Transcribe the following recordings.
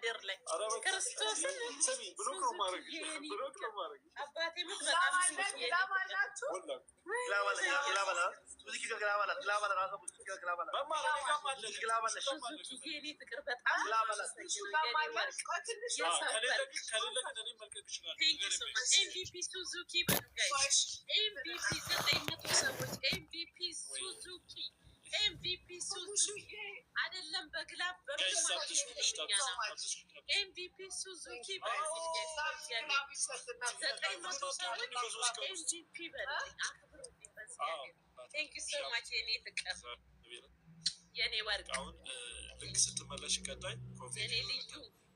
ምድር ላይ ክርስቶስን ብሎክ ነው ማድረግ አባቴ ምት በጣም የኔ ፍቅር በጣም ኤምቪፒ ሱዙኪ በሉ ጋይስ ኤምቪፒ 900 ሰዎች ኤምቪፒ ሱዙኪ ኤምቪፒ ሱዙኪ አይደለም በግላብ ኤምቪፒ ሱዙኪ ኤምቪፒ ቴንክ ዩ ሶ ማች የኔ ፍቅር የኔ ወርቅ ልክ ስትመለሽ ቀጣይ የኔ ልዩ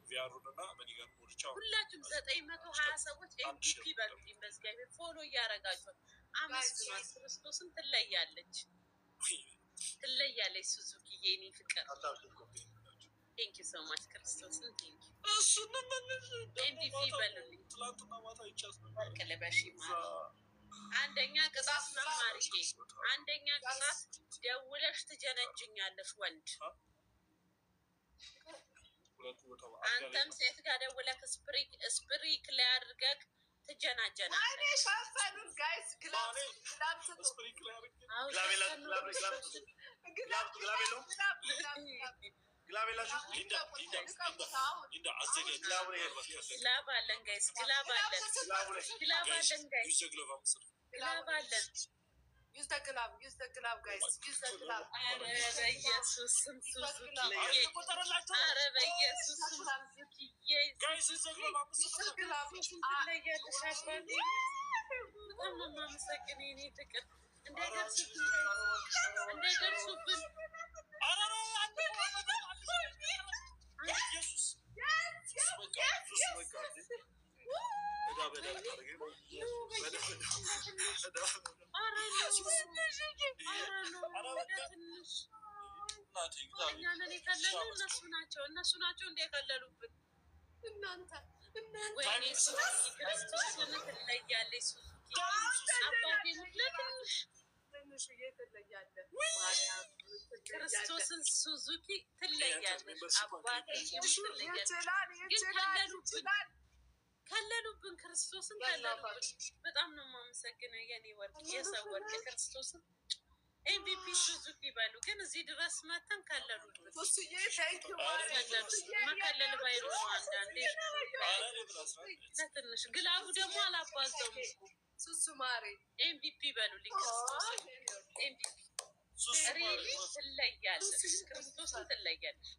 ቪያሩንና መኒጋን ሞልቻው ሁላችሁም 920 ሰዎች ኤምቪፒ በሉኝ። በእግዚአብሔር ፎሎ እያረጋችሁ አመስግኗት። ክርስቶስን ትለያለች ሱዙኪ የኔ ፍቅር ቴንክ ዩ ሶ ማች ክርስቶስን ቴንክ ዩ ኤምቪፒ በሉልኝ። ወርቅ ልበሽ አንደኛ ቅጣት ነው ማርኬ አንደኛ ቅጣት ደውለሽ ትጀነጅኛለሽ ወንድ አንተም ሴት ጋር ደውለህ ስፕሪክ ላይ አድርገህ ትጀናጀናለህ። ግላብ አለን ጋይስ ግላብ አለን ጋይስ ግላብ አለን። Use the glove, guys. Use the glove. በኢየሱስ ስም ሱዙኪ ኧረ በኢየሱስ ስም ሱዙኪ ጋይስ ትለያለሽ አባቴ በጣም ነው የማመሰግነው የኔ ፍቅር እንዳይደርሱብን እነሱ ናቸው እንደ የከለሉብን እናንተ ወይኔ ክርስቶስን ትለያለች አባቴ ክርስቶስን ሱዙኪ ትለያለች አባቴ ከለሉብን ክርስቶስን ከለሉብን። በጣም ነው የማመሰግነው የኔ ወርቅ የሰው ወርቅ ክርስቶስን ኤምቪፒ ሱዙኪ ይባሉ። ግን እዚህ ድረስ መተን ከለሉብን። መከለል ባይሉ አንዳንዴ ለትንሽ ግላቡ ደግሞ አላባዘውም እኮ ሱሱ ማሬ ኤምቪፒ በሉልኝ። ኤምቪፒ ሪሊ ትለያለች ክርስቶስን ትለያለች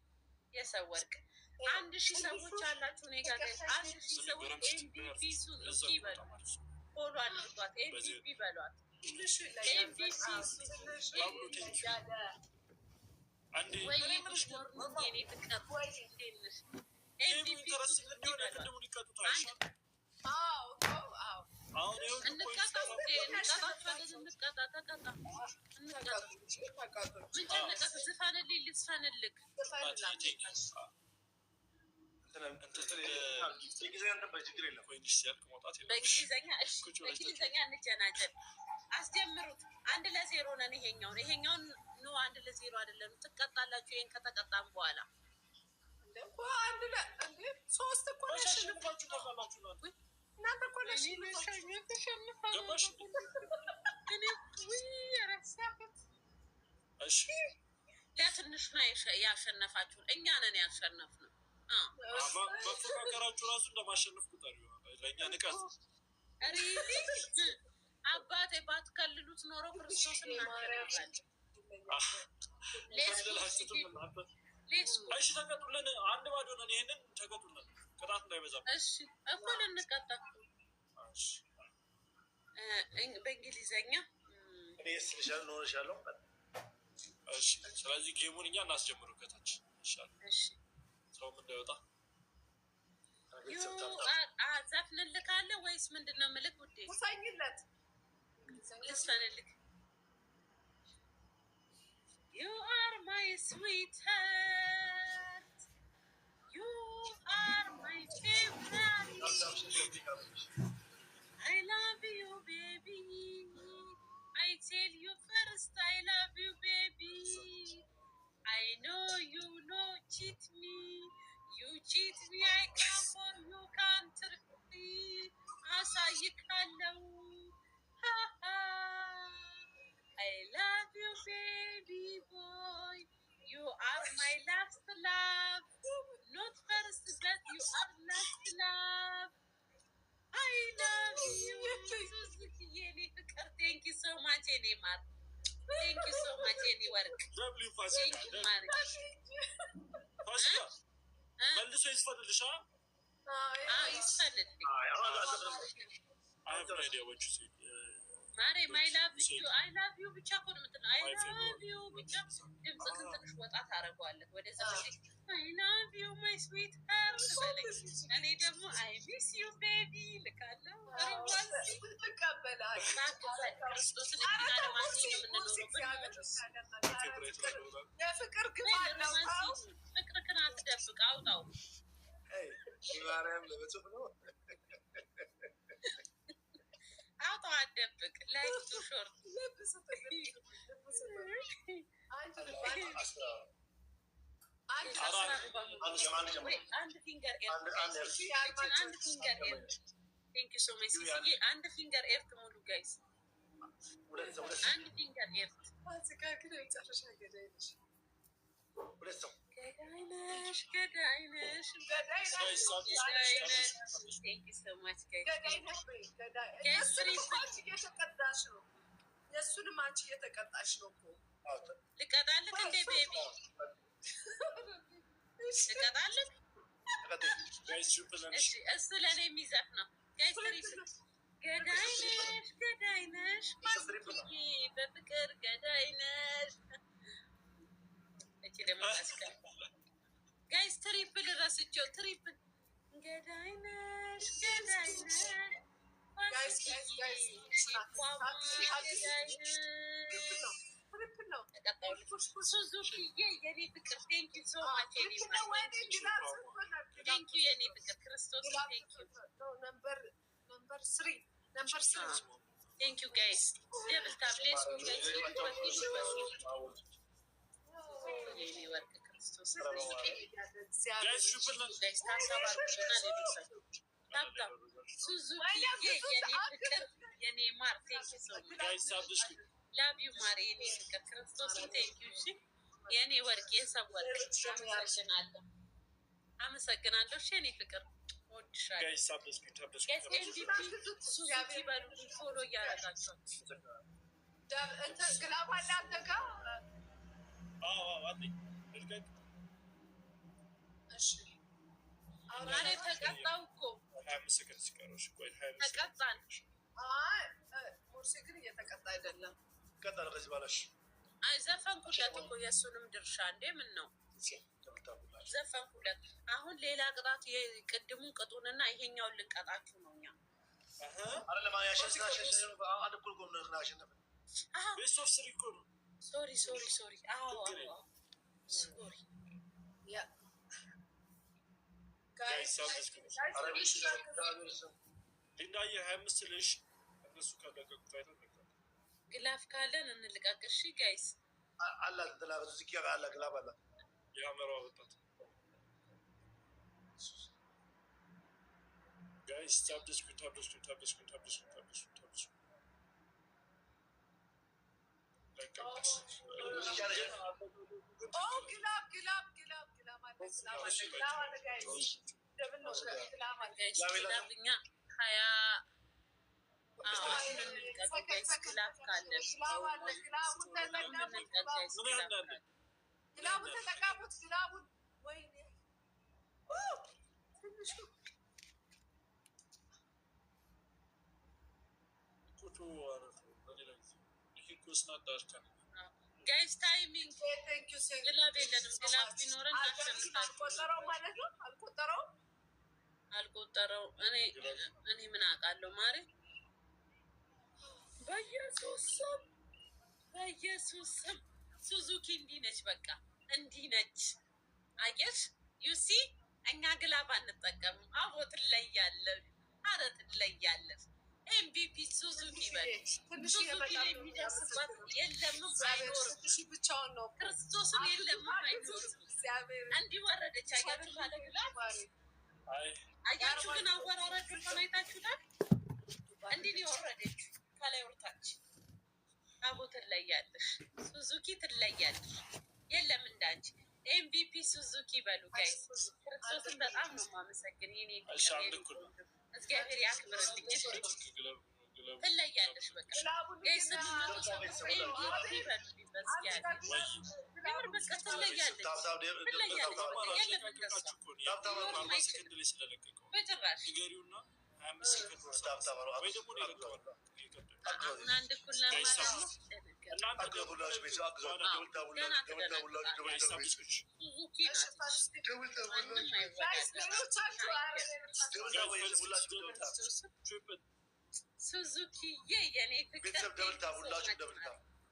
የሰው ወርቅ 1000 ሰዎች አላችሁ እኔ ጋር 1000 ሰዎች ኤምቪፒ ሱዙኪ በሉ ፎሎ አድርጓት ኤምቪፒ በሏት ኤምቪፒ ሱዙኪ ወይ የኔ ፍቅር ኤምቪፒ ሱዙኪ በሏት በእንግሊዝኛ እንጀናጀን አስጀምሩት። 1-0 ነን። ይሄኛውን ኖ 1-0 አይደለም ትቀጣላችሁ። ይሄን ከተቀጣም በኋላ ሶስት እኮ እናንተ እኮ ለትንሽ ነው ያሸነፋችሁን። እኛ ነን ያሸነፍነው። መፎካከራችሁ ራሱ እንደማሸነፍ ቁጠር ለእኛ ንቀት አባቴ ባትከልሉት ኖሮ ክርስቶስ እናሸንፋለን። እሺ ተቀጡልን። 1-0 ነን። ይሄንን ተቀጡልን ቅጣት እንዳይበዛ። እሺ እኮ ልንቀጣ በእንግሊዘኛ እኔ ስልሻል ኖርሻለሁ። እሺ ስለዚህ ጌሙን እኛ እናስጀምሩ ከታች ይሻላል። እሺ ሰውም እንዳይወጣ ዘፍንልካለህ ወይስ ምንድን ነው የምልክ? ውዴ ውሰኝለት ልስፈንልክ። You are my sweetheart, you are my favorite, I love you baby, I tell you first I love you baby, I know you know cheat me, you cheat me, I come for you country. አሳይካለው I love you baby boy. You are my last love. Not first but you are last love. I love you. የኔ ፍቅር thank you so much የኔ ማር thank you so much የኔ ወርቅ thank you ማር መልሶ ይስፈልልሻ ይስፈልልኝ ማሬ ማይ ላቭ ዩ አይ ላቭ ዩ ብቻ እኮ ነው የምትለው አይ ላቭ ዩ ብቻ ድምፅህን ትንሽ ወጣ ታደርገዋለህ ወደዛ አይ ላቭ ዩ ማይ ስዊት ሃርት በለኝ እኔ ደግሞ አይ ሚስ ዩ ቤቢ ልካለሁ ክርስቶስን እኪና ለማሲ ነው የምንኖረው ፍቅርክን አትደብቅ አውጣው አውጣው አትደብቅ ላይፍ ቱ ሾርት አንድ ፊንገር ቴንክ ዩ ሶ ማች ሲሲዬ አንድ ፊንገር ኤርት ሙሉ ጋይስ አንድ ፊንገር ኤርት ገዳይነሽ ገዳይነሽ ቴንክ ዩ ሶ ማች ጋይስ የእሱንም አንቺ እየተቀጣሽ ነው እኮ ልቀጣልክ እንዴ ቤቢ ልቀጣልክ እሱ ለእኔ የሚዘፍ ነው ገዳይነሽ ገዳይነሽ በፍቅር ገዳይነሽ እቺ ደግሞ አስቀር ጋይስ ትሪፕል ረስቼው ትሪፕል ገዳይነሽ ገዳይነሽ ሱዙኪዬ የኔ ፍቅር ቴንክ ዩ ሶ ማች ቴንክ ዩ የኔ ፍቅር ክርስቶስ ቴንክ ዩ ቴንክ ዩ ጋይስ ደብል ታብሌት ጋይስ የኔ ወርቅ ክርስቶስ ጋይስ ታሳባርኩና ለብሳችሁ ታብታ ሱዙኪዬ የኔ ፍቅር የኔ ማር ቴንክ ዩ ሶ ማች ላቭ ዩ ማር የኔ ፍቅር ክርስቶስ ቴንክ ዩ እሺ የኔ ወርቅ የሰው ወርቅ አመሰግናለሁ እሺ የኔ ፍቅር እወድሻለሁ ሱዙኪ በሉልኝ ፎሎ እያደረጋችኋል ግላብ አለ አንተ ጋር ማሬ ተቀጣው እኮ ተቀጣን ሙርሲ ግን እየተቀጣ አይደለም ቀጣል ከዚህ ባላሽ አይ ዘፈንኩለት እኮ የእሱንም ድርሻ እንዴ ምን ነው ዘፈንኩለት አሁን ሌላ ቅጣት የቅድሙን ቅጡንና ይሄኛውን ልንቀጣችሁ ነው እኛ ሶሪ ሊናየ 25 ልሽ እነሱ ካለቀቁት አይደል ግላፍ ካለን እንልቀቅ እሺ ጋይስ አላት ተላበዙ ዝኪያ አላ ግላፍ አላ ያመራው ወጣት ጋይስ ታብስ ጋይስ ታይሚንግ ግላብ የለንም ግላብ ቢኖረን አልቆጠረው እኔ ምን አውቃለሁ ማሬ በኢየሱስ ስም ሱዙኪ እንዲህ ነች በቃ እንዲህ ነች አየሽ ዩሲ እኛ ግላብ አንጠቀምም አቦ ትለያለን አረ ትለያለን ኤምቪፒ ሱዙኪ በል ሱዙኪ የሚደርስባት የለም አይኖርም ክርስቶስን የለም አይኖርም እንዲህ ወረደች። አያችሁ ካለግላት አያችሁ ግን አወራራችሁ ተናይታችሁታል። እንዲህ ነው የወረደችው ከላይ ወርታች። አቦ ትለያለሽ፣ ሱዙኪ ትለያለሽ። የለም እንዳንቺ ኤምቪፒ ሱዙኪ በሉ ጋይስ። ክርስቶስን በጣም ነው የማመሰግን። የኔ እግዚአብሔር ያክብርልኝ። ትለያለሽ በቃ ጋይስ። ኤምቪፒ በሉ የምር በቃ ትለያለሽ፣ በጭራሽ አሁን አንድ ኩላ ሱዙኪዬ የኔ ፍቅር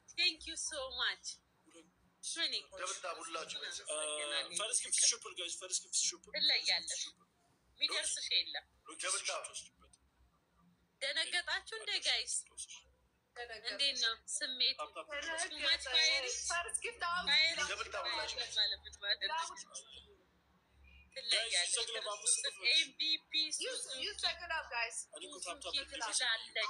ቴንክ ዩ ሶ ማች። ትለያለሽ፣ የሚደርስሽ የለም። ደነገጣችሁ እንደ ጋይስ? እንዴት ነው ስሜት? ማች ፋይሪ ትለያለች። ኤምቪፒ ሱዙኪ ትላለች።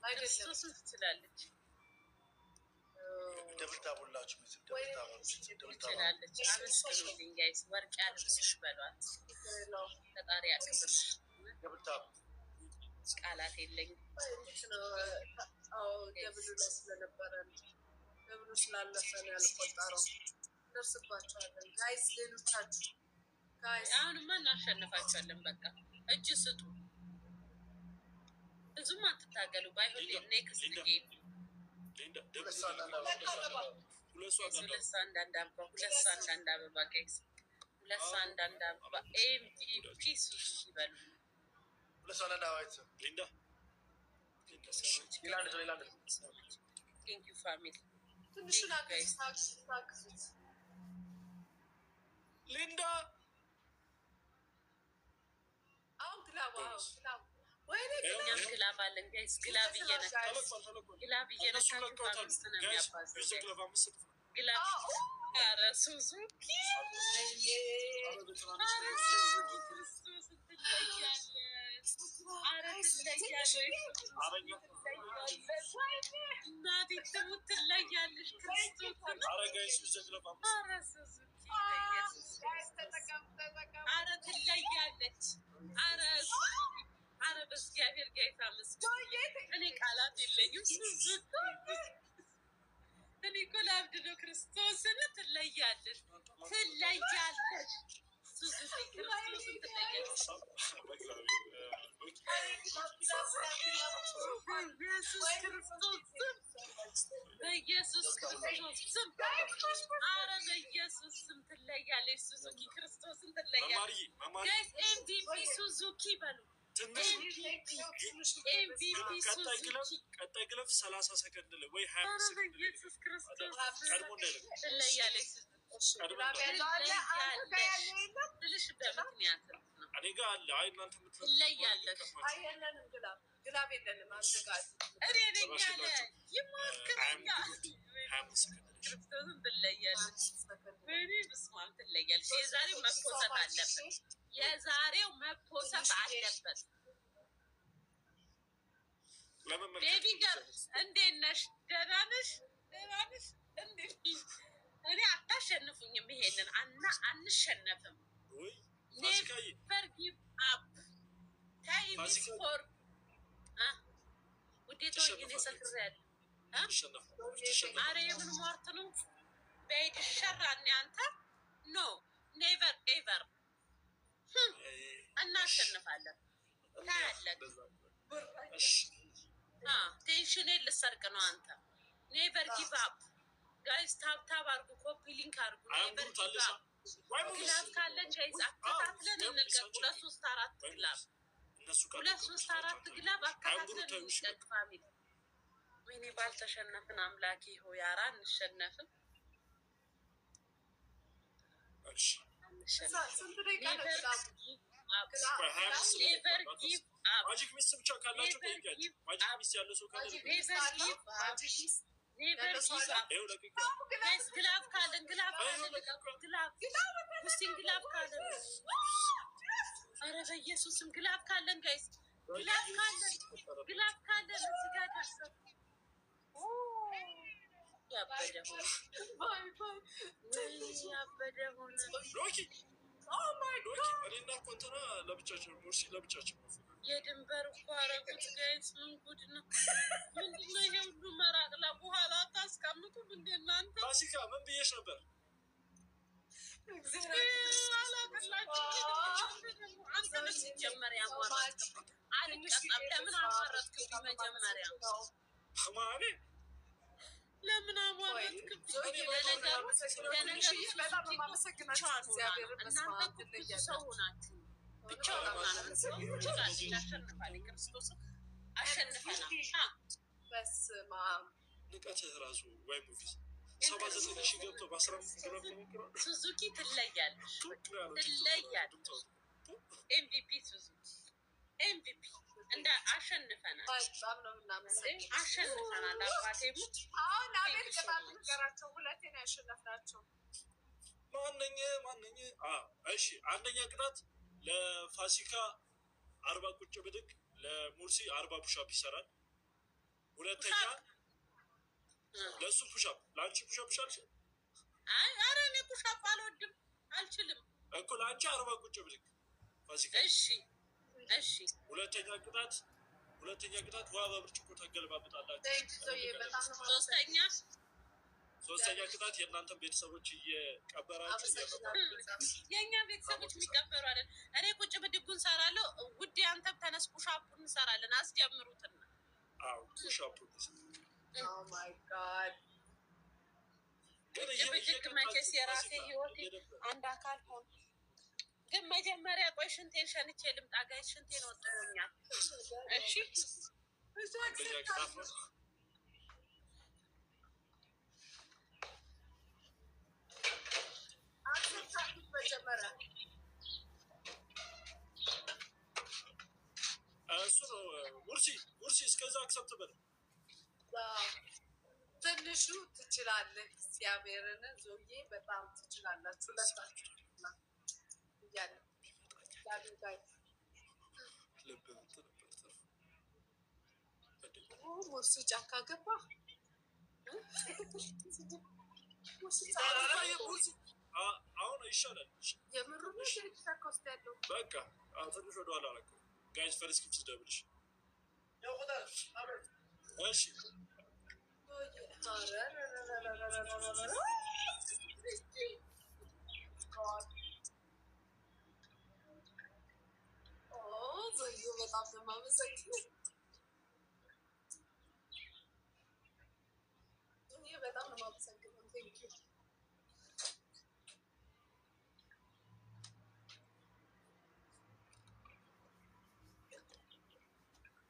ክርስቶስን ትችላለች ትችላለች። አመስግኑልኝ ጋይስ። ወርቅ ያልብስሽ በሏት። ፈጣሪ ያክብርሽ። ቃላት የለኝም። ደብሉ ላይ ስለነበረ ደብሉ ስላለፈ ነው ያልቆጠረው። ደርስባቸዋለን ጋይስ። ሌሎቻችሁ ጋይስ አሁንማ እናሸንፋቸዋለን። በቃ እጅ ስጡ፣ ብዙም አትታገሉ። ባይሆን ኔክስት ጌም ሁለት ሰው አንዳንድ አበባ፣ ሁለት ሰው አንዳንድ አበባ ጋይስ፣ ሁለት ሰው አንዳንድ አበባ። ኤምቪፒ ሱዙኪ በሉ። ቴንክ ዩ ፋሚሊ። ትንሹን አግዙት ሊንዳ። አሁን ግላቡ እኛም ግላብ አለን ጋይስ። ግላብ እየነካችሁ አምስት ነው የሚያባዘው ግላብ። ኧረ ሱዙኪ እናቴ ትሙት ትለያለሽ። ክርስቶስን ኧረ ሱዙኪ ኧረ ትለያለች። ኧረ በእግዚአብሔር ጌታ መስገን። እኔ ቃላት የለኝም። ሱዙኪ እኔ እኮ ላብድ ነው። ክርስቶስን ትለያለሽ፣ ትለያለሽ። ሱዙኪ ክርስቶስን ትለያለሽ። በኢየሱስ ክርስቶስ ስም፣ ኧረ በኢየሱስ ስም ትለያለሽ። ሱዙኪ ክርስቶስን ትለያለሽ። ጋይስ ኤምቪፒ ሱዙኪ በሉ። ቀጣይ ግለፍ 30 ሰከንድ ላይ ወይ 20 ሰከንድ ላይ ኢየሱስ ክርስቶስ ቀድሞ እንዳይለቅ ትለያለሽ። ትልሽ በምክንያት ነው። እኔ ጋር አለ። አይ እናንተ ትለያለሽ። ግላብ የለንም። አንተ ጋር እኔ ነኝ ያለ ይሞክረኛል። ክርስቶስን ትለያለሽ። ወይኔ በስመ አብ ትለያለሽ። የዛሬው መፖሰት አለበት። የዛሬው መፖሰት አለበት። ቤቢ ገር እንዴት ነሽ? ደህና ነሽ? ደህና ነሽ? እንዴት እኔ አታሸንፉኝም። ይሄንን አንሸነፍም። ኔቨር ጊቭ አፕ ታይም ኢዝ ፎር ውዴታ። ወይኔ ሰክሬያለሁ። ኧረ የምን ሟርት ነው? በሄድ ሸራኔ አንተ ኖ ኔቨር ኤቨር እናሸንፋለን። ታያለን። ቴንሽኔን ልሰርቅ ነው አንተ። ኔቨር ጊቭ አፕ ጋይስ። ታብታብ አርጉ፣ ኮፒ ሊንክ አርጉ። ኔቨር ጊቭ አፕ። ግላብ ካለን ጋይስ አከታትለን እንልቀቅ። 2-3-4 ግላብ፣ 2-3-4 ግላብ አከታትለን እንልቀቅ ፋሚሊ። ወይኔ ባልተሸነፍን አምላኬ ሆይ። ኧረ አንሸነፍም። ኔቨር ጊቭ አፕ። ማጂክ ሚስት ብቻ ካላችሁ ማጂክ ሚስት ያለው ሰው ካለ ኔቨር ጊቭ አፕ ጋይስ። ግላፍ ካለን ግላፍ ውስቲን ግላፍ ካለን ኧረ በኢየሱስም ግላፍ ካለን ጋይስ ግላፍ ካለን እዚህ ጋር ደርሰን ያበደ ሆነ እኔና ኮንትራ ለብቻችን ሙርሲ ለብቻችን የድንበር እኮ አረጉት ጋይስ። ምን ጉድ ነው? ምንድነው ይሄ ሁሉ መራቅ? ለበኋላ አታስቀምጡም እንደ እናንተ? ፋሲካ ምን ብዬሽ ነበር? ሲጀመር ያሟረት አልቀጣም። ለምን አሟረትክብኝ? መጀመሪያ ለምን አሟረትክብኝ? ለነገሩ እናንተ ብዙ ሰው ናችሁ። ብቻውን አሸንፋል። ክርስቶስ አሸንፈናል። በስመ አብ ንቀትህ ራሱ ወይ ሙቪስ 79,000 ገብቶ በ15 ሱዙኪ ትለያለሽ። ኤምቪፒ ሱዙኪ ኤምቪፒ እንደ አሸንፈናል። አሸንፈናል። አባቴ ሙት አሁን አቤል ቅጣት ንገራቸው። ሁለቴ ነው ያሸነፍናቸው። ማነኝ? እሺ አንደኛ ቅጣት ለፋሲካ 40 ቁጭ ብድግ፣ ለሙርሲ 40 ፑሻፕ ይሰራል። ሁለተኛ ለሱ ፑሻፕ፣ ለአንቺ ፑሻፕ ይሻልሽ? ኧረ እኔ ፑሻፕ አልወድም አልችልም እኮ። ለአንቺ 40 ቁጭ ብድግ ፋሲካ። እሺ ሁለተኛ ቅጣት ውሃ በብርጭቆ ታገለባብጣላችሁ። ሶስተኛ ቅጣት የእናንተን ቤተሰቦች እየቀበራችሁ። የእኛ ቤተሰቦች የሚቀበሩ አይደል? እኔ ቁጭ ብድጉን ሰራለሁ። ውዴ አንተም ተነስ ፑሻፑን እንሰራለን። አስጀምሩትና ፑሻፑን ቁጭ ብድግ መቼስ የራሴ ህይወት አንድ አካል ሆነ። ግን መጀመሪያ ቆይ ሽንቴን ሸንቼ ልምጣ ጋይስ። ሽንቴን ወጥሮኛል። እሺ እሱ ነው ሙርሲ እስከዛ አክሰብት በል። ትንሹ ትችላለህ። እግዚአብሔርን ዞዬ በጣም ትችላላችሁ። ሁለታችሁ እያለ ሙርሲ ጫካ ገባ። አሁን ይሻላል። የምሩ ጫካ ውስጥ ያለው በቃ ትንሽ ወደኋላ አላውቅም። ጋይስ ፈርስት ኪፕስ ደብልሽ እሺ ዞዬ በጣም ነው የማመሰግነው። በጣም ነው የማመሰግነው። ቴንኪው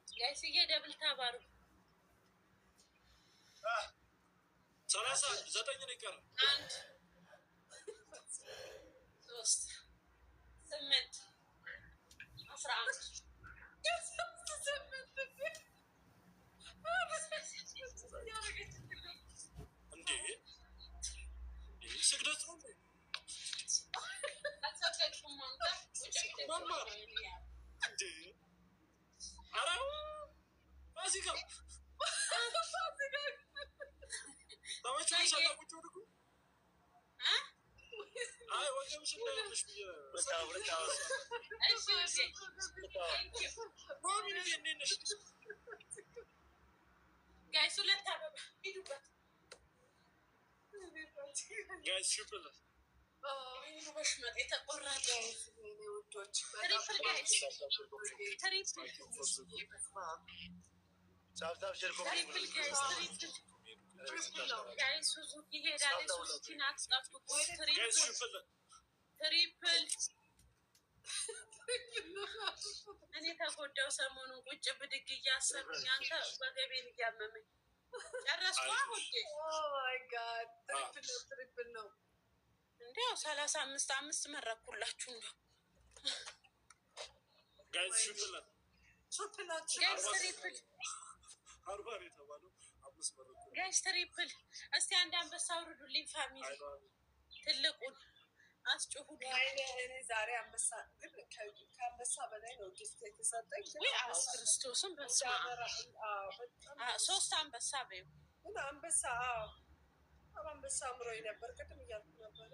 ጋይስዬ ደብል ታባሩ 39 ነው ይቀራል። 1 3 8 11 እንዴ ስግደት ነው አልሰገድኩም። አንተ እንዴ ኧረ ፋሲካ ተመችቶሻል? ቁጭ ብድጉ ወገብሽ እንዳያምሽ ብዬ ጋይስ ሁለት አበባ ሂዱበት። ጋይስ ሽፕለት በሽመጥ የተቆረጠ ትሪፕል ጋይስ ጋይስ ሱዙኪ ሄዳለች። ሱዙኪን አትጠብቁ። ትሪፕል እኔ ተጎዳው። ሰሞኑን ቁጭ ብድግ እያሰብኝ አንተ ወገቤን እያመመኝ ጨረስኩ። ትሪፕል ነው እንዲያው 35 መረኩላችሁ። እንደው ጋይስ ሽፕለት ጋይስ ትሪፕል 40 የተባለው ጋይስ ትሪፕል እስቲ አንድ አንበሳ አውርዱልኝ ፋሚሊ ትልቁን አስጮሁልኝ። እኔ ዛሬ አንበሳ ግን ከአንበሳ በላይ ነው ደስታ የተሰጠኝ። ክርስቶስን በስመ አብ 3 አንበሳ በይው ግን አንበሳ አምሮኝ ነበር ቅድም እያልኩ ነበረ።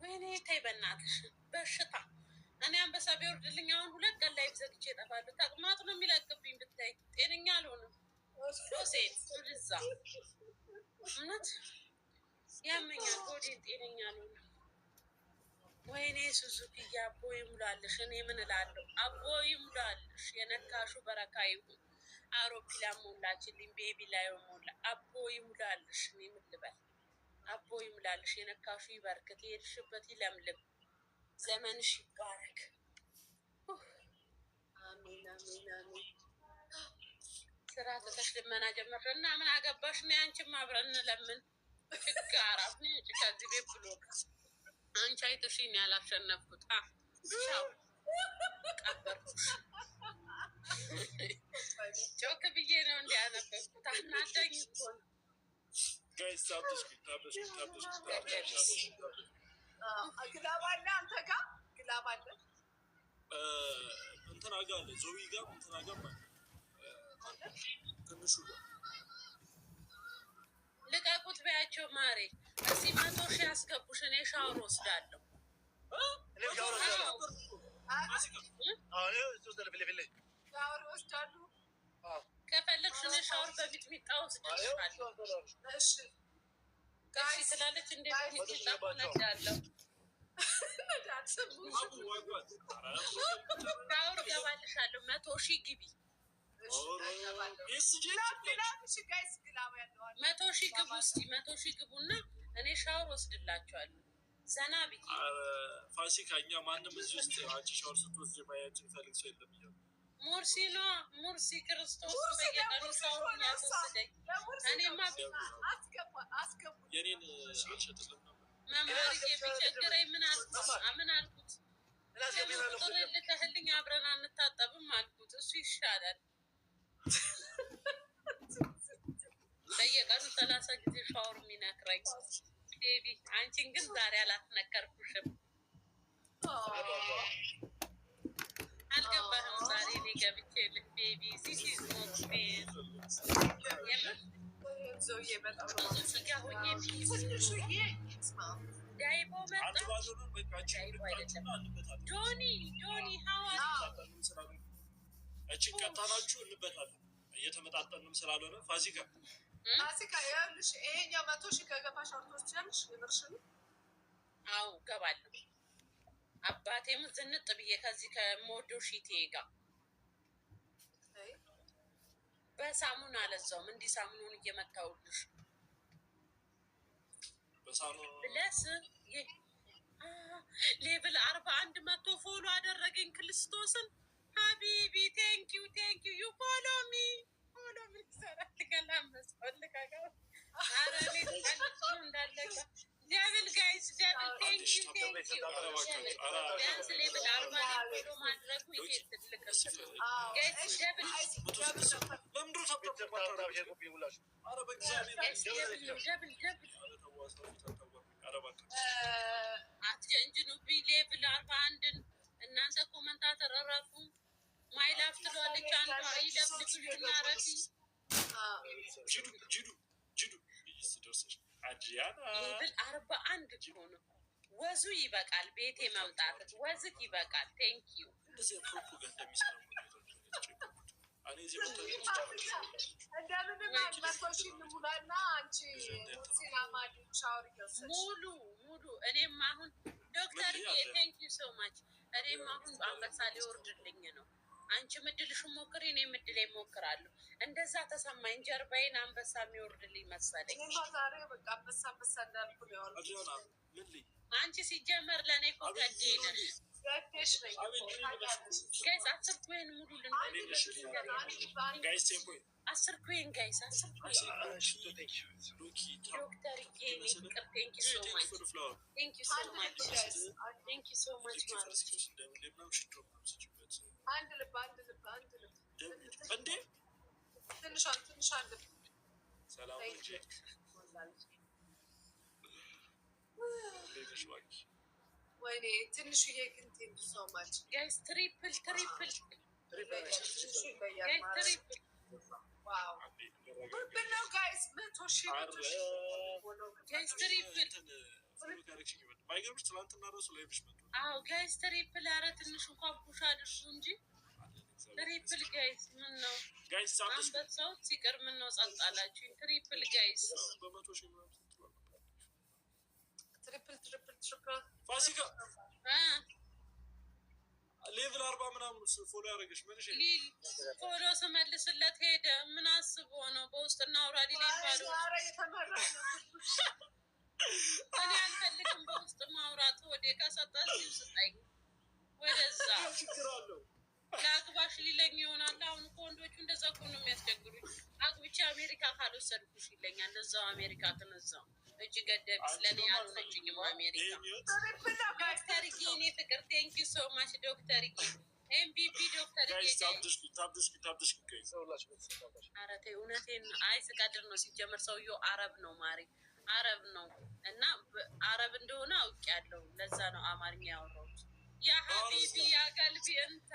ወይኔ ተይ በእናትሽ በሽታ። እኔ አንበሳ ቢወርድልኝ አሁን 2 ቀን ላይ ዘግቼ እጠፋለሁ። ተቅማጥ ነው የሚለቅብኝ ብታይ ጤነኛ አልሆንም። ሴት ወደዛ እውነት ያመኛል ሆዴን ጤነኛ አልሆንም። ወይኔ ሱዙኪ አቦ ይሙላልሽ። እኔ ምን እላለሁ? አቦ ይሙላልሽ። የነካሹ በረካ ይሁን። አውሮፕላን ሞላችልኝ። ቤቢ ላይ ሞላ። አቦ ይሙላልሽ። እኔ ምን ልበል? አቦ ይሙላልሽ። የነካሹ ይበርክት። የሄድሽበት ይለምልም። ዘመንሽ ይባረክ። አሜን አሜን አሜን። ስራ ተተሽ ልመና ጀመር እና ምን አገባሽ? ነው አንቺም አብረን እንለምን። ችጋራ ከዚህ ቤት ብሎ አንቺ አይተሽኝ ያላሸነፍኩት ቻው ቀበርኩሽ። ጮክ ብዬ ነው እንዲያነበብኩት። አናዳኝ እኮ ነው። ግላብ አለ አንተ ጋር ግላብ አለ እንትና ጋር አለ ዞዊ ጋር እንትና ጋር ትንሹ ጋር ልቀቁት በያቸው ማሬ። እዚህ 100 ሺህ ያስገቡሽ። እኔ ሻወር ወስዳለሁ። ከፈለግሽ እኔ ሻወር በሚጥሚጣ ወስድልሻለሁ። እሺ ትላለች። እንደ ሚጥሚጣ ነዳለሁ። ሻወር ገባልሻለሁ። 100 ሺህ ግቢ። 100 ሺህ ግቡ። እስኪ 100 ሺህ ግቡና እኔ ሻወር ወስድላችኋለሁ። ዘና ብዬ ፋሲካ እኛ ማንም እዚህ ውስጥ አንቺ ሻወር ስትወስድ ማየት የሚፈልግ ሰው የለም እያሉ ሙርሲ ነው ሙርሲ ክርስቶስ በየቀኑ ሻወር ያስወስደኝ። እኔማ የኔን አልሸጥልም ነበር መማር ቢቸግረኝ ምን አልኩት? ቁጥር ልከህልኝ አብረን አንታጠብም አልኩት። እሱ ይሻላል። በየቀኑ 30 ጊዜ ሻወር የሚነክረኝ ቤቢ። አንቺን ግን ዛሬ አላስነከርኩሽም። አልገባህም? ዛሬ እኔ ገብቼ ልክ ቤቢ ዳይቦ መጣ። ጆኒ እችን ቀጣናችሁ እንበታለን። እየተመጣጠንም ስላልሆነ ፋሲካ ይኸውልሽ ይሄኛው 100 ሺህ ከገባ ሻወር ትችላለሽ። የምርሽን? አዎ ገባለሁ። አባቴም ዝንጥ ብዬ ከዚህ ከሞዶ ሺቴ ጋር በሳሙን አለዛውም እንዲህ ሳሙኑን እየመታውልሽ ብለስ ሌብል 41 መቶ ፎሎ አደረገኝ። ክርስቶስን ሀቢቢ ቴንኪዩ ዩ ፎሎ ሚ ይሰራል ገላመስፈልጋጋ አረኔ እንዳለቀ ደብል ጋይስ ደብል ቴንኪዩ ቢያንስ ሌብል 40 ፎሎ ማድረጉ ይሄ ትልቅ ጋይስ ደብል አትጀንጅኑብኝ። ሌብል 41ን እናንተ ኮመንታተር እረፉ። ማይላፍ ትሏለች አንዷ ይለብልብሉና ረፊ ሌብል 41 እኮ ነው። ወዙ ይበቃል። ቤቴ መምጣት ወዝክ ይበቃል። ቴንኪዩ ሙሉ እኔም አሁን ዶክተር ቴንኪዩ ሶ ማች። እኔም አሁን አንበሳ ሊወርድልኝ ነው። አንቺ ምድልሽን ሞክሪ፣ እኔ ምድሌ ሞክራለሁ። እንደዛ ተሰማኝ። ጀርባዬን አንበሳ የሚወርድልኝ መሰለኝ። አንቺ ሲጀመር ለእኔ እኮ ቀልጄ ነሽ። ጋይስ 10 ኮይን ሙሉልን። 10 ኮይን ጋይስ 10 ኮይን። ዶክተር ፍቅር ቴንኪዩ ሶ ማች ቴንኪዩ ሶ ማች ቴንኪዩ ሶ ማች ማለት አንድ ልብ እንዴ ትንሿን ልብ ሰላም እንጂ ወይኔ ትንሽዬ ግን ቴንክ ዩ ሶ ማች ጋይስ ትሪፕል ዋው ምነው ጋይስ 100,000 ጋይስ ትሪፕል ባይገርምሽ ትናንትና ራሱ ላይብሽ መጡ። አዎ ጋይስ ትሪፕል ኧረ ትንሽ እንኳን ፑሽ አድርጉ እንጂ ትሪፕል ጋይስ ምን ነው ጋይስ አንበሳው ሲቀር ምን ነው ጸጥ አላችሁ? ትሪፕል ጋይስ ትሪፕል ፋሲካ ሌቭል 40 ምናምን ፎሎ ያደረገች ምንሽ ሊል ፎሎ ስመልስለት ሄደ። ምን አስቦ ነው? በውስጥ እናውራ ሊለኝ ባሉ እኔ አልፈልግም በውስጥ ማውራት። ወደ ከሰጠ ስጠኝ ወደዛ ለአግባሽ ሊለኝ ይሆናል። አሁን እኮ ወንዶቹ እንደዛ እኮ ነው የሚያስቸግሩኝ። አግብቼ አሜሪካ ካልወሰድኩሽ ይለኛል። እንደዛው አሜሪካ ትነዛው እጅ ገደቢ ስለኔ አልፈጭኝም። አሜሪካ ዶክተር ጊ እኔ ፍቅር ቴንኪ ሶ ማች ዶክተር ጊ ኤምቢቢ ዶክተር ጊ ኧረ ተይ እውነቴን። አይ ስቀድር ነው ሲጀመር። ሰውየው አረብ ነው ማሪ አረብ ነው እና አረብ እንደሆነ አውቄያለሁ። ለዛ ነው አማርኛ ያወራሁት። ያ ሀቢቢ ያ ገልቢ እንተ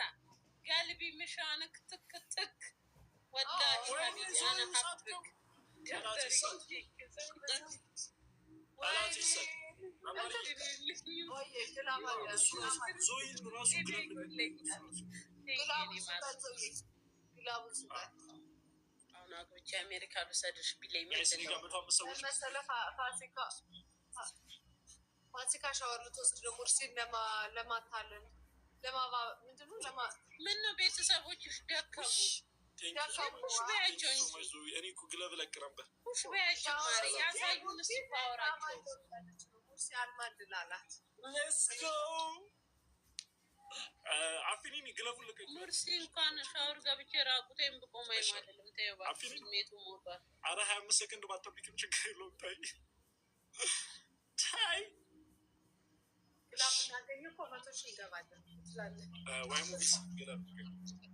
ገልቢ ምሻንክ ትክትክ ወላሂ ሀቢቢ አነ ሀብክ አሁን አግብቼ አሜሪካ ልውሰድሽ ቢለኝ ፋሲካ ሻወር ልትወስድ ነው። ሙርሲን ለማታለን ምን ነው ቤተሰቦችሽ ደከሙ። ሽ በያቸው እንጂ ግለብ ለቅ ነበር ሽ በያቸው ማሪ ያሳዩን ስ ፓወራቸው ሙርሲ አልማድላላት አፊኒኒ ግለቡ ልቀ ሙርሲ እንኳን ሻወር ገብቼ ራቁቴን ብቆም አይማልልም። ተይባ ስሜቱ ሞቷል። 25 ሰከንድ ባጠብቂም ችግር የለውም። ታይ ብናገኘ እኮ 100,000 እንገባለን ትላለህ። ዋይ ሙቪስ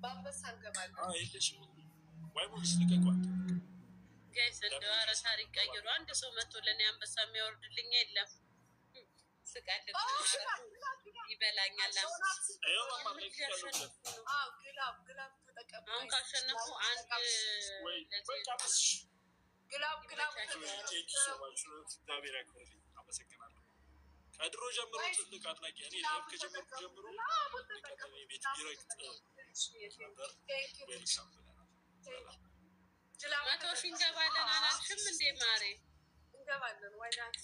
በአንበሳ እንገባለን። ዋይ ሙቪስ ልቀቋል ጋይስ። እንደው ኧረ ታሪክ ቀይሩ። አንድ ሰው መቶ ለእኔ አንበሳ የሚያወርድልኝ የለም። ስቀልድ ይበላኛል። አሁን ካሸነፉ አንድ አመሰግናለሁ። ከድሮ ጀምሮ ትልቅ አድናቂ እኔ ላይፍ ከጀመርኩ ጀምሮ ቤት ቢረግጥ ነበር። 100,000 እንገባለን አላልሽም እንዴ ማሬ? እንገባለን። ዋይናት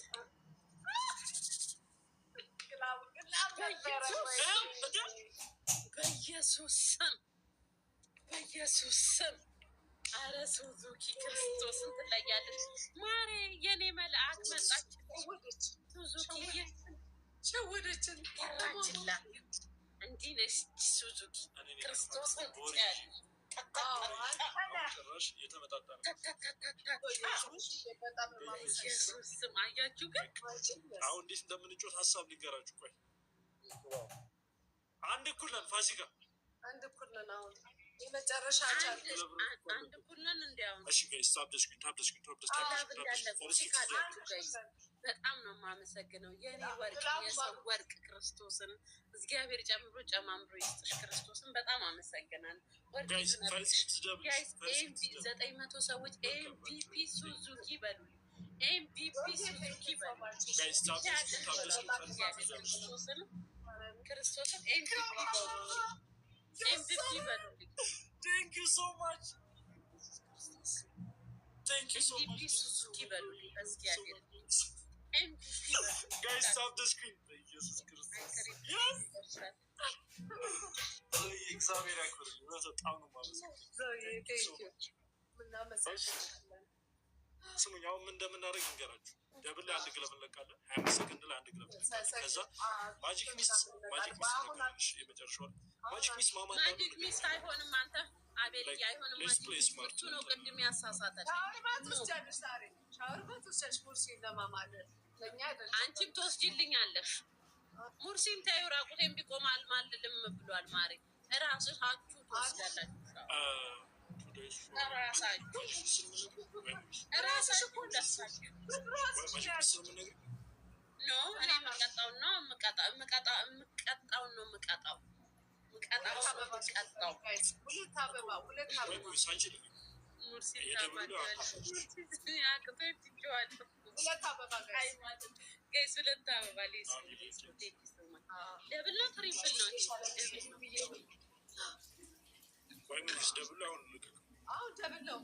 በኢየሱስ ስም አረ ሱዙኪ ክርስቶስን ትለያለች ማሬ። የኔ መልአክ መጣች። ሱዙኪ ሸወደችን ያራችላ እንዲህ ነች ሱዙኪ ክርስቶስን ትያለች። ኢየሱስ ስም አያችሁ። ግን አሁን እንዴት እንደምንጮት ሀሳብ ሊገራችሁ። ቆይ አንድ እኩል ነን ፋሲካ፣ አንድ እኩል ነን። አሁን የመጨረሻ አንድ እኩል ነን። እንዲያውም በጣም ነው የማመሰግነው የኔ ወርቅ፣ የሰው ወርቅ ክርስቶስን እግዚአብሔር ጨምሮ ጨማምሮ ይስጥሽ። ክርስቶስን በጣም አመሰግናለሁ። 900 ሰዎች ኤምቪፒ ሱዙኪ በሉ። ኤምቪፒ ሱዙኪ በሉ። ክርስቶስን ኤምቪፒ በሉልኝ። ቴንክ ዩ ሶ ማች ኤምቪፒ ሱዙኪ በሉልኝ። እግዚአብሔር Guys, stop the screen. ኢየሱስ ክርስቶስ እግዚአብሔር ያክብርልኝ። በጣም ነው ስሙኝ። አሁን ምን እንደምናደርግ እንገራችሁ። ደብል ላይ አንድ ግለብ እንለቃለን። 25 ሰከንድ ላይ አንድ ግለብ እንለቃለን። ከዛ ማጂክ ሚስ የመጨረሻዋል ማጂክ ሚስ ማጂክ ሚስ አይሆንም። አንተ አቤልዬ አይሆንም። ማጂክ ሚስ ነው ቅድም ያሳሳተን። አንቺም ትወስጂልኛለሽ። ሙርሲን ታዩ ራቁቴን ቢቆም አልማልልም ብሏል ማሪ። እራስሃችሁ ትወስዳላችሁ። ራስሽ እኮ ደሳችሁ ኖ እኔ የምቀጣውን ነው የምቀጣውን ነው የምቀጣው ደብል ነው ትሪፕል ነው ደብል ነው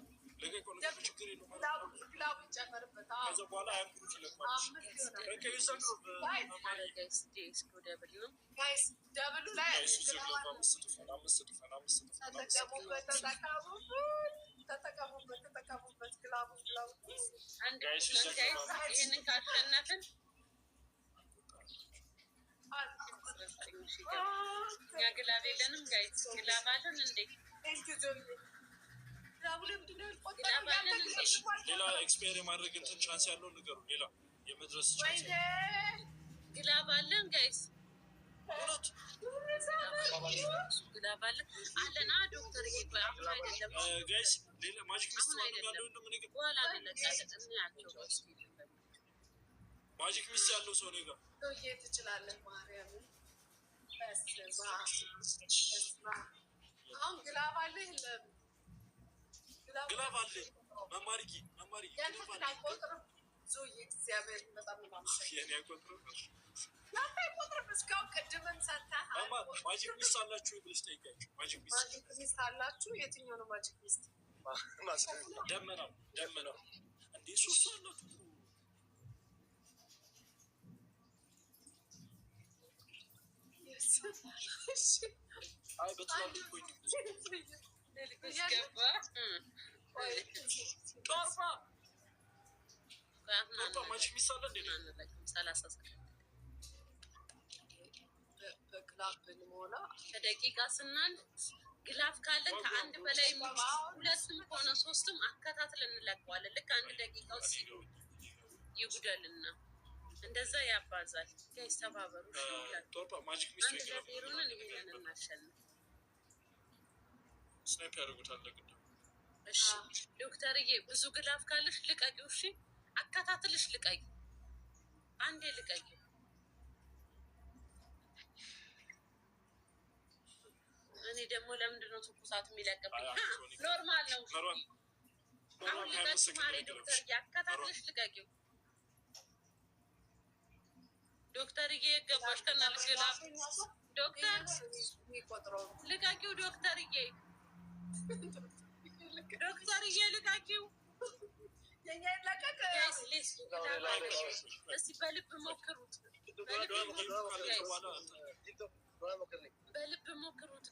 ይህንን ካሸነፍን እኛ ግላብ የለንም ጋይስ ግላብ አለን እንዴ ሌላ ኤክስፔር የማድረግ እንትን ቻንስ ያለው ነገሩ ሌላ የመድረስ ቻንስ ግላብ አለን ጋይስ ግላብ አለን አለና ዶክተር አሁን አይደለም ጋይስ ሌላ ማጂክ ሚስት ያለው ነው ምን በኋላ እንለቃለን እናያቸው ማጂክ ሚስት ያለው ሰው ነው ጋር ትችላለህ ማርያም አሁን ግላብ አለ የለም ግላብ አለ መማሪ ዞዬ እግዚአብሔር በጣም ነው የኔ አይቆጥርም እስካሁን ቅድምን ሰጥተህ ማጂክ ሚስት አላችሁ ብለሽ ጠይቂያቸው ማጂክ ሚስት አላችሁ የትኛው ነው ማጂክ ሚስት ደመናው እንዴ ሶስት አላችሁ አይ በትላልቅ ፖይንት ገባ ጦርፋ ማጂክ ሚስት አለ እንዴ 30 ሰከንድ በግላብ ብንሞላ ከደቂቃ ስናል ግላፍ ካለን ከአንድ በላይ ሁለትም ሆነ ሶስትም አከታትለን እንለቀዋለን። ልክ አንድ ደቂቃ ውስጥ ይጉደልና እንደዛ ያባዛል። ጋይስ ተባበሩ። ጦርፓ ማጂክ ሚስት አንድ ለዜሮንን ይሄንን እናሸንፍ። ስናይፕ ያደርጉታል ለግድ። እሺ ዶክተርዬ ብዙ ግላፍ ካለሽ ልቀቂው። እሺ አከታትልሽ ልቀቂ። አንዴ ልቀቂ። እኔ ደግሞ ለምንድን ነው ትኩሳት የሚለቅብኝ? ኖርማል ነው። አሁን ልቀቂ ማሪ ዶክተር ያከታትልሽ ልቀቂው። ዶክተርዬ ገባሽ ከናልሽ ግላፍ ዶክተር ልቀቂው። ዶክተርዬ ልቀቂው። እስቲ በልብ ሞክሩት። በልብ ሞክሩት።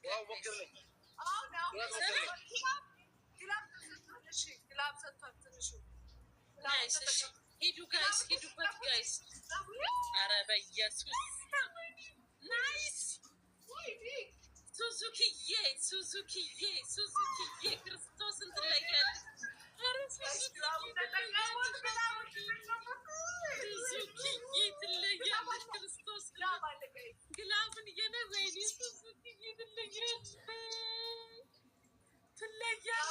ሂዱ ጋይስ፣ ሂዱበት ጋይስ። ኧረ በኢየሱስ ናይስ። ሱዙኪዬ ክርስቶስን ትለያለች። ሱዙኪዬ ትለያለች። ክርስቶስ ግላቡን እየነ ወይኔ ሱዙኪዬ ትለያለች።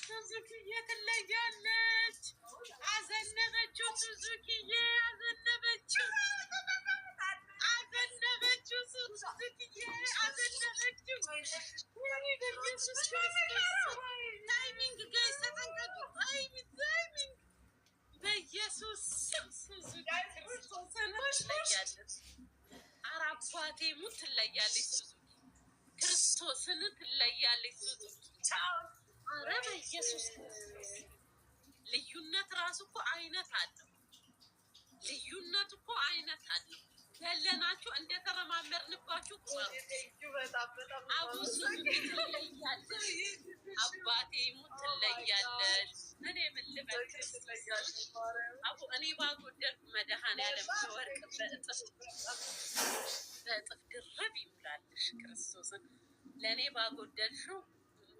ሱዙኪዬ ትለያለች። አዘነበችው። ሱዙኪዬ አዘነበችው። ሱዙኪዬ አዘነበችው። በኢየሱስ ክርስቶስ ታይሚንግ ጋይስ ተጠንቀቁ። ታይሚንግ በኢየሱስ ሱዙኪ ክርስቶስን ትለያለች። ኧረ አባቴ ሙት ትለያለች። ሱዙኪ ክርስቶስን ትለያለች። ሱዙኪ ኧረ በኢየሱስ ክርስቶስ ልዩነት ራሱ እኮ አይነት አለው። ልዩነት እኮ አይነት አለው። ያለናችሁ እንደተረማመርንባችሁ አቡ ሱዙኪ ትለያለች። አባቴ ሙት ትለያለች። እኔ ምን ልበል አቡ እኔ ባጎደልኩ መድኃኔዓለም በወርቅ በእጥፍ ድርብ ይሙላልሽ። ክርስቶስን ለእኔ ባጎደልሽው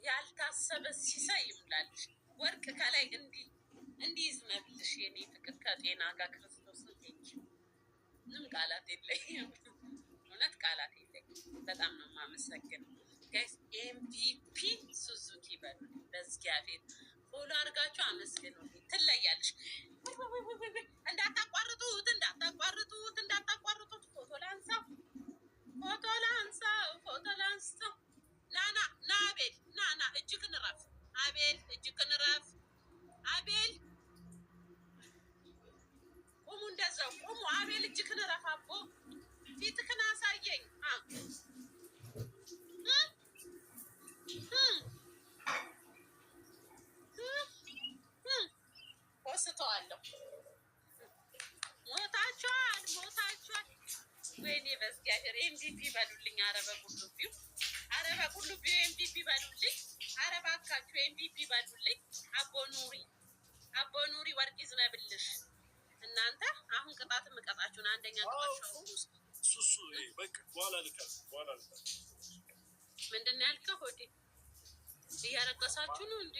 ያልታሰበ ሲሳይ ይሙላልሽ። ወርቅ ከላይ እንዲይዝነብልሽ የኔ ፍቅር ከጤና ጋር ክርስቶስን ቴንኪ። ምንም ቃላት የለኝም። እውነት ቃላት የለኝም። በጣም ነው የማመሰግነው። ጋይስ ኤምቪፒ ሱዙኪ በሉ። በእግዚአብሔር ፎሎ አድርጋችሁ አመስግኑልኝ። ትለያለሽ። እንዳታቋርጡት እንዳታቋርጡት እንዳታቋርጡት። ፎቶ ላንሳው ፎቶ ላንሳው ፎቶ ላንሳው። ናና ና አቤል ናና እጅግን ረፍ አቤል እጅግን ረፍ አቤል ቁሙ፣ እንደዛው ቁሙ። አቤል እጅግን ረፍ። አቦ ፊትክን አሳየኝ። ወስተዋለሁ። ሞታችኋል ሞታችኋል። ወይኔ በእግዚአብሔር ኤምቪፒ በሉልኝ። አረበ ቁልቢው አረበ ቁልቢው ኤምቪፒ በሉልኝ። አረባ አካችሁ ኤምቪፒ በሉልኝ። አቦ ኑሪ ወርቅ ይዝነብልሽ። እናንተ አሁን ቅጣት የምቀጣችሁን አንደኛ ቅጣሻው ሱሱ በቃ በኋላ ልካል በኋላ ልካል። ምንድን ነው ያልከው? ሆዴ እያረቀሳችሁ ነው እንዴ?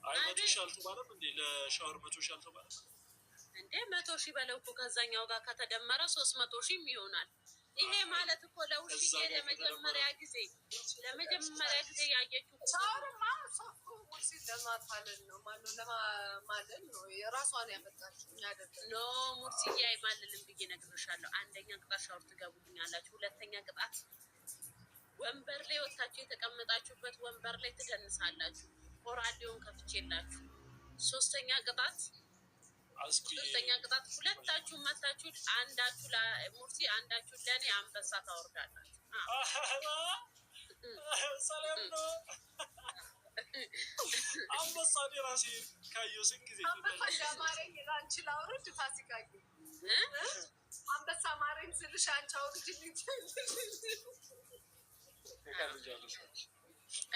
አይ 100 ሺህ አልተባለም እንዴ? ለሻወር 100 ሺህ አልተባለም እንዴ? 100 ሺህ በለው እኮ ከዛኛው ጋር ከተደመረ 300 ሺህም ይሆናል። ይሄ ማለት እኮ ለውሽዬ ለመጀመሪያ ጊዜ ያየችው ሻወርማ ሶፍቱ ሙርሲ ለማታለን ነው ለማማለን ነው። የራሷን ያመጣችው ያደረገ ኖ ሙርሲዬ አይማልልም ብዬ ነግሬሻለሁ። አንደኛ ቅጣት ሻወር ትገቡልኛላችሁ። ሁለተኛ ቅጣት ወንበር ላይ ወታችሁ የተቀመጣችሁበት ወንበር ላይ ትደንሳላችሁ። ኦራዲዮን ከፍቼላችሁ። ሶስተኛ ቅጣት ሁለታችሁ መታችሁ፣ አንዳችሁ ለሙርሲ አንዳችሁ ለእኔ አንበሳ ታወርዳላችሁ። ሰላም ነው። አንበሳ ራሴ ካየሁ ስንት ጊዜ አንበሳ ማረኝ ላንቺ ላውርድ ፋሲካዬ አንበሳ ማረኝ ስልሽ አንቺ አውርድ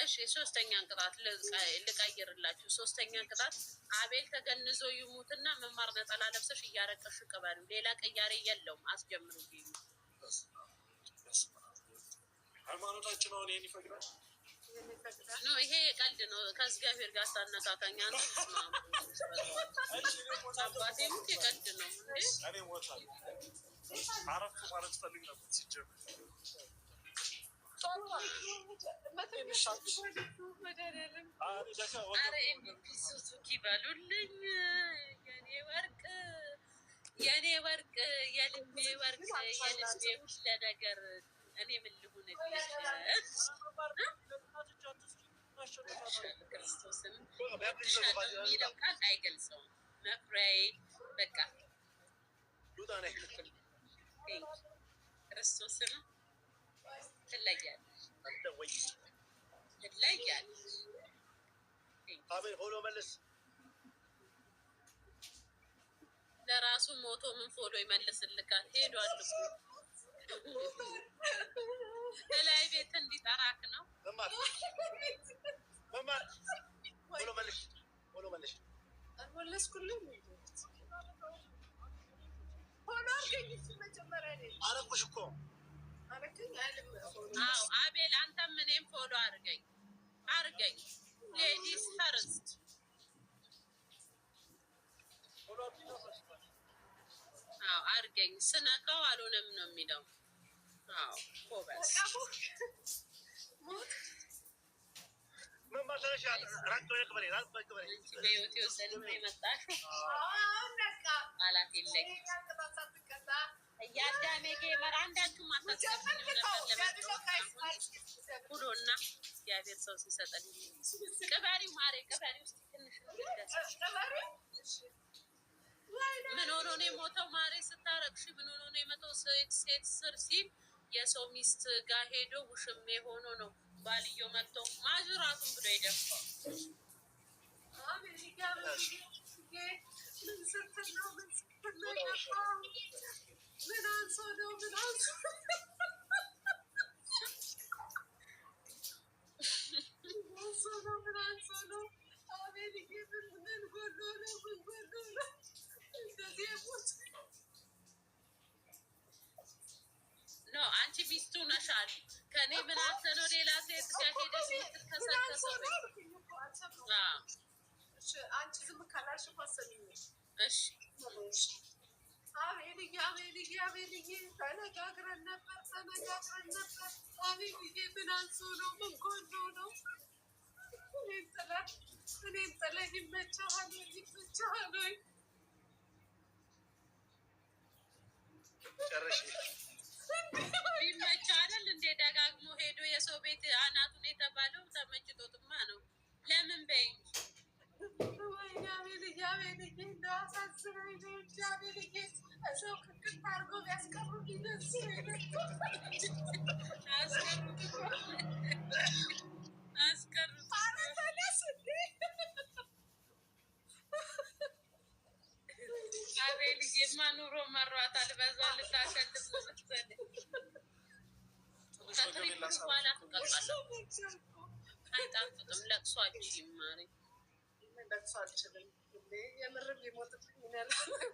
እሺ ሶስተኛ ቅጣት ልቀይርላችሁ። ሶስተኛ ቅጣት አቤል ተገንዞ ይሙትና መማር ነጠላ ለብሰሽ እያረቀሽ ቅበሉ። ሌላ ቀያሬ የለውም። አስጀምሩ። ሃይማኖታችን አሁን ይሄን ይፈቅዳል? ኖ ይሄ ቀልድ ነው። ከእግዚአብሔር ጋር ሳነካከኛ ነው። አባቴ ሙት የቀልድ ነው እንዴ? እኔ ሞታለሁ። አረፍ ማለት ፈልግ ነበር ሲጀምር አረ ኤምቪፒ ሱዙኪ በሉልኝ። የኔ ወርቅ የልቤ ወርቅ የልቤ ሁለ ነገር እኔ ምን ልሁንልሽ? ክርስቶስን የሚለው ቃል አይገልጸውም። መኩሪያዬ በቃ ክርስቶስን ትለያለሽ። ለራሱ ሞቶ ምን ፎሎ ይመልስልካል? ሄዷል ላይ ቤት እንዲጠራክ ነው። አዎ አቤል አንተም እኔም ፎሎ አርገኝ። ሌዲስ ፈርስት። አዎ አርገኝ። ስነካው አልሆነም ነው የሚለው። አዎ ጎበዝ። በህይወቴ ወሰን የመጣሽው ቃላት የለኝ። እያዳሜ ጌመር አንዳችሁም ሁሉና እግዚአብሔር ሰው ሲሰጠን ቅበሪው ማሬ ቅበሪው ውስጥ ትንሽ ምን ሆኖ ነው የሞተው? ማሬ ስታረቅሽ ምን ሆኖ ነው የሞተው? ሴት ስር ሲል የሰው ሚስት ጋር ሄዶ ውሽሜ ሆኖ ነው ባልየው መጥቶ ማዙራቱን ብሎ የደፋው። ኖ አንቺ ሚስቱ ነሻል። ከኔ ምን አሰነው ሌላ ሴት ጋር ሄደሽ የምትከሰከሰው? አንቺ ዝም ካላልሽ እሺ አቤልዬ አቤልዬ ተነጋግረን ነበር። አቤልዬ ምን አንሶ ነው? ምን ጎሎ ነው? እኔን ጥለህ ይመችሃል ወይ? ቢመች አይደል እንዴ? ደጋግሞ ሄዶ የሰው ቤት አናቱን የተባለው ተመችቶትማ ነው። ለምን በይ አቤልዬ እንደው አሳዝነኝ ነው እንጂ አቤልዬ እዛው ክክት አድርገው ቢያስቀሩልኝ ደስ ይለኛል። አስቀሩት። አቤልዬማ ኑሮ መሯታል። በዛ ልታሸልፍ ነው መሰለኝ። ከትሪፕ በኋላ ትቀጣለች። አይጣፍጥም ለቅሷችሁ ይማሪ። ለቅሶ አልችልም። የምርም ሊሞትብኝ ይላል። 10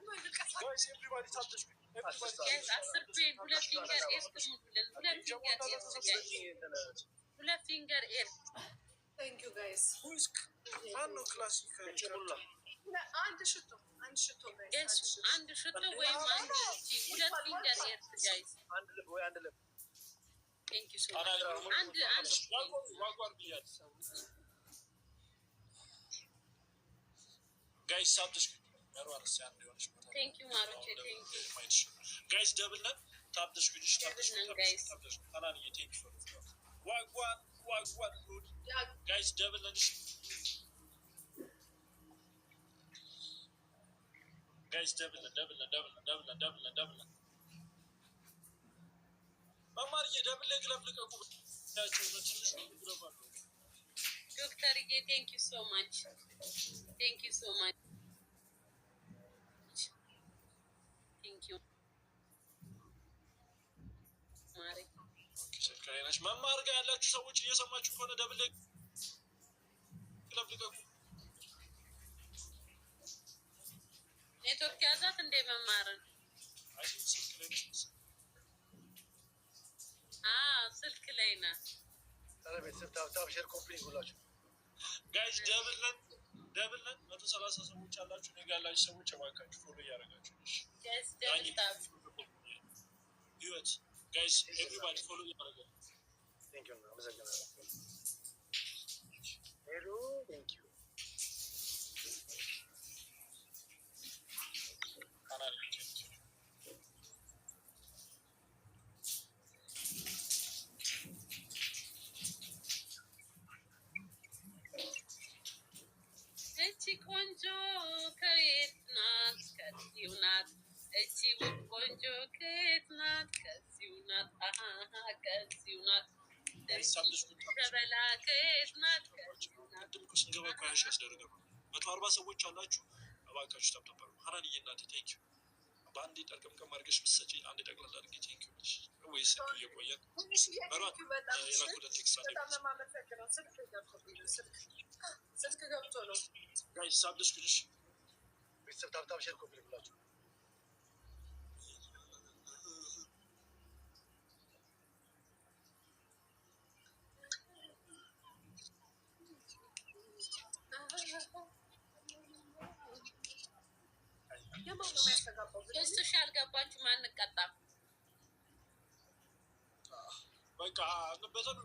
ፔን 2 ፊንገር ኤር ትሙልን። 2 ፊንገር ኤር ቴንክ ዩ ጋይስ። ማነው ክላሲክ አንድ ሽቶ አንድ ሽቶ ወይም አንድ 2 ፊንገር ኤር ጋይስ። አንድ ልብ ወይ አንድ ልብ። ቴንክ ዩ ሶ ማች። አንድ ዋጓር ብያለሁ ጋይስ። ሳብሽ ያሯርስ ያን ሊሆንሽ ቴንክ ዩ ማሮቼ ቴንክ ዩ ጋይስ። ደብልነት ታብሽ ግንሽ ታብሽ ጋይስ። ታናንዬ ቴንክ ዩ ዋጓር ጉድ ጋይስ። ደብልነት ጋይስ ደብል መማርዬ ደብል ግለብ ልቀቁ ያቸው ትንሽ ግለባሉ። ዶክተርዬ ቴንክ ዩ ሶ ማች ቴንክ ዩ ሶ ማች ቴንክ ዩ ማሪ። ከሌላሽ መማር ጋር ያላችሁ ሰዎች እየሰማችሁ ከሆነ ደብል ግለብ ልቀቁ። ኔትወርክ ያዛት እንደ መማርን ስልክ ላይ ናት። ቤተሰብ ታብታብ ሼር ኮምፕሊት ብላችሁ ጋይስ ደብልነት 130 ሰዎች አላችሁ። ነገ ያላችሁ ሰዎች እባካችሁ ፎሎ እያደረጋችሁ ህይወት ጋይስ ኤቭሪባዲ ፎሎ እያደረገ ቴንክ ዩ አመሰግናለሁ። ሄሎ ቴንክ ዩ እቺ ቆንጆ ከየት ናት? ከዚሁ ናት። እቺ ውብ ቆንጆ ከየት ናት? ከዚሁ ናት። ከዚሁ ናት። ሸበላ ከየት ናት? ስንገባ እኮ ያሽ ያስደረገ 140 ሰዎች አላችሁ። እባካችሁ ታብታባሉ። ሀናንዬ እናቴ ቴንክ ዩ። በአንዴ ጠርቀምቀም አድርገሽ ብትሰጪ አንዴ ጠቅላላ አድርጌ ቴንክ ዩ ብለሽ ወይስ እየቆየን መሯት የላኩለት ቴክስት አለ። ስልክ ገብቶ ነው ጋይስ ሳብደሽ ግልሽ ቤተሰብ ታብታብ ሼር ኮምፕሊት ብላችሁ ሶስት ሺህ አልገባችሁም አንቀጣም። በቃ በተን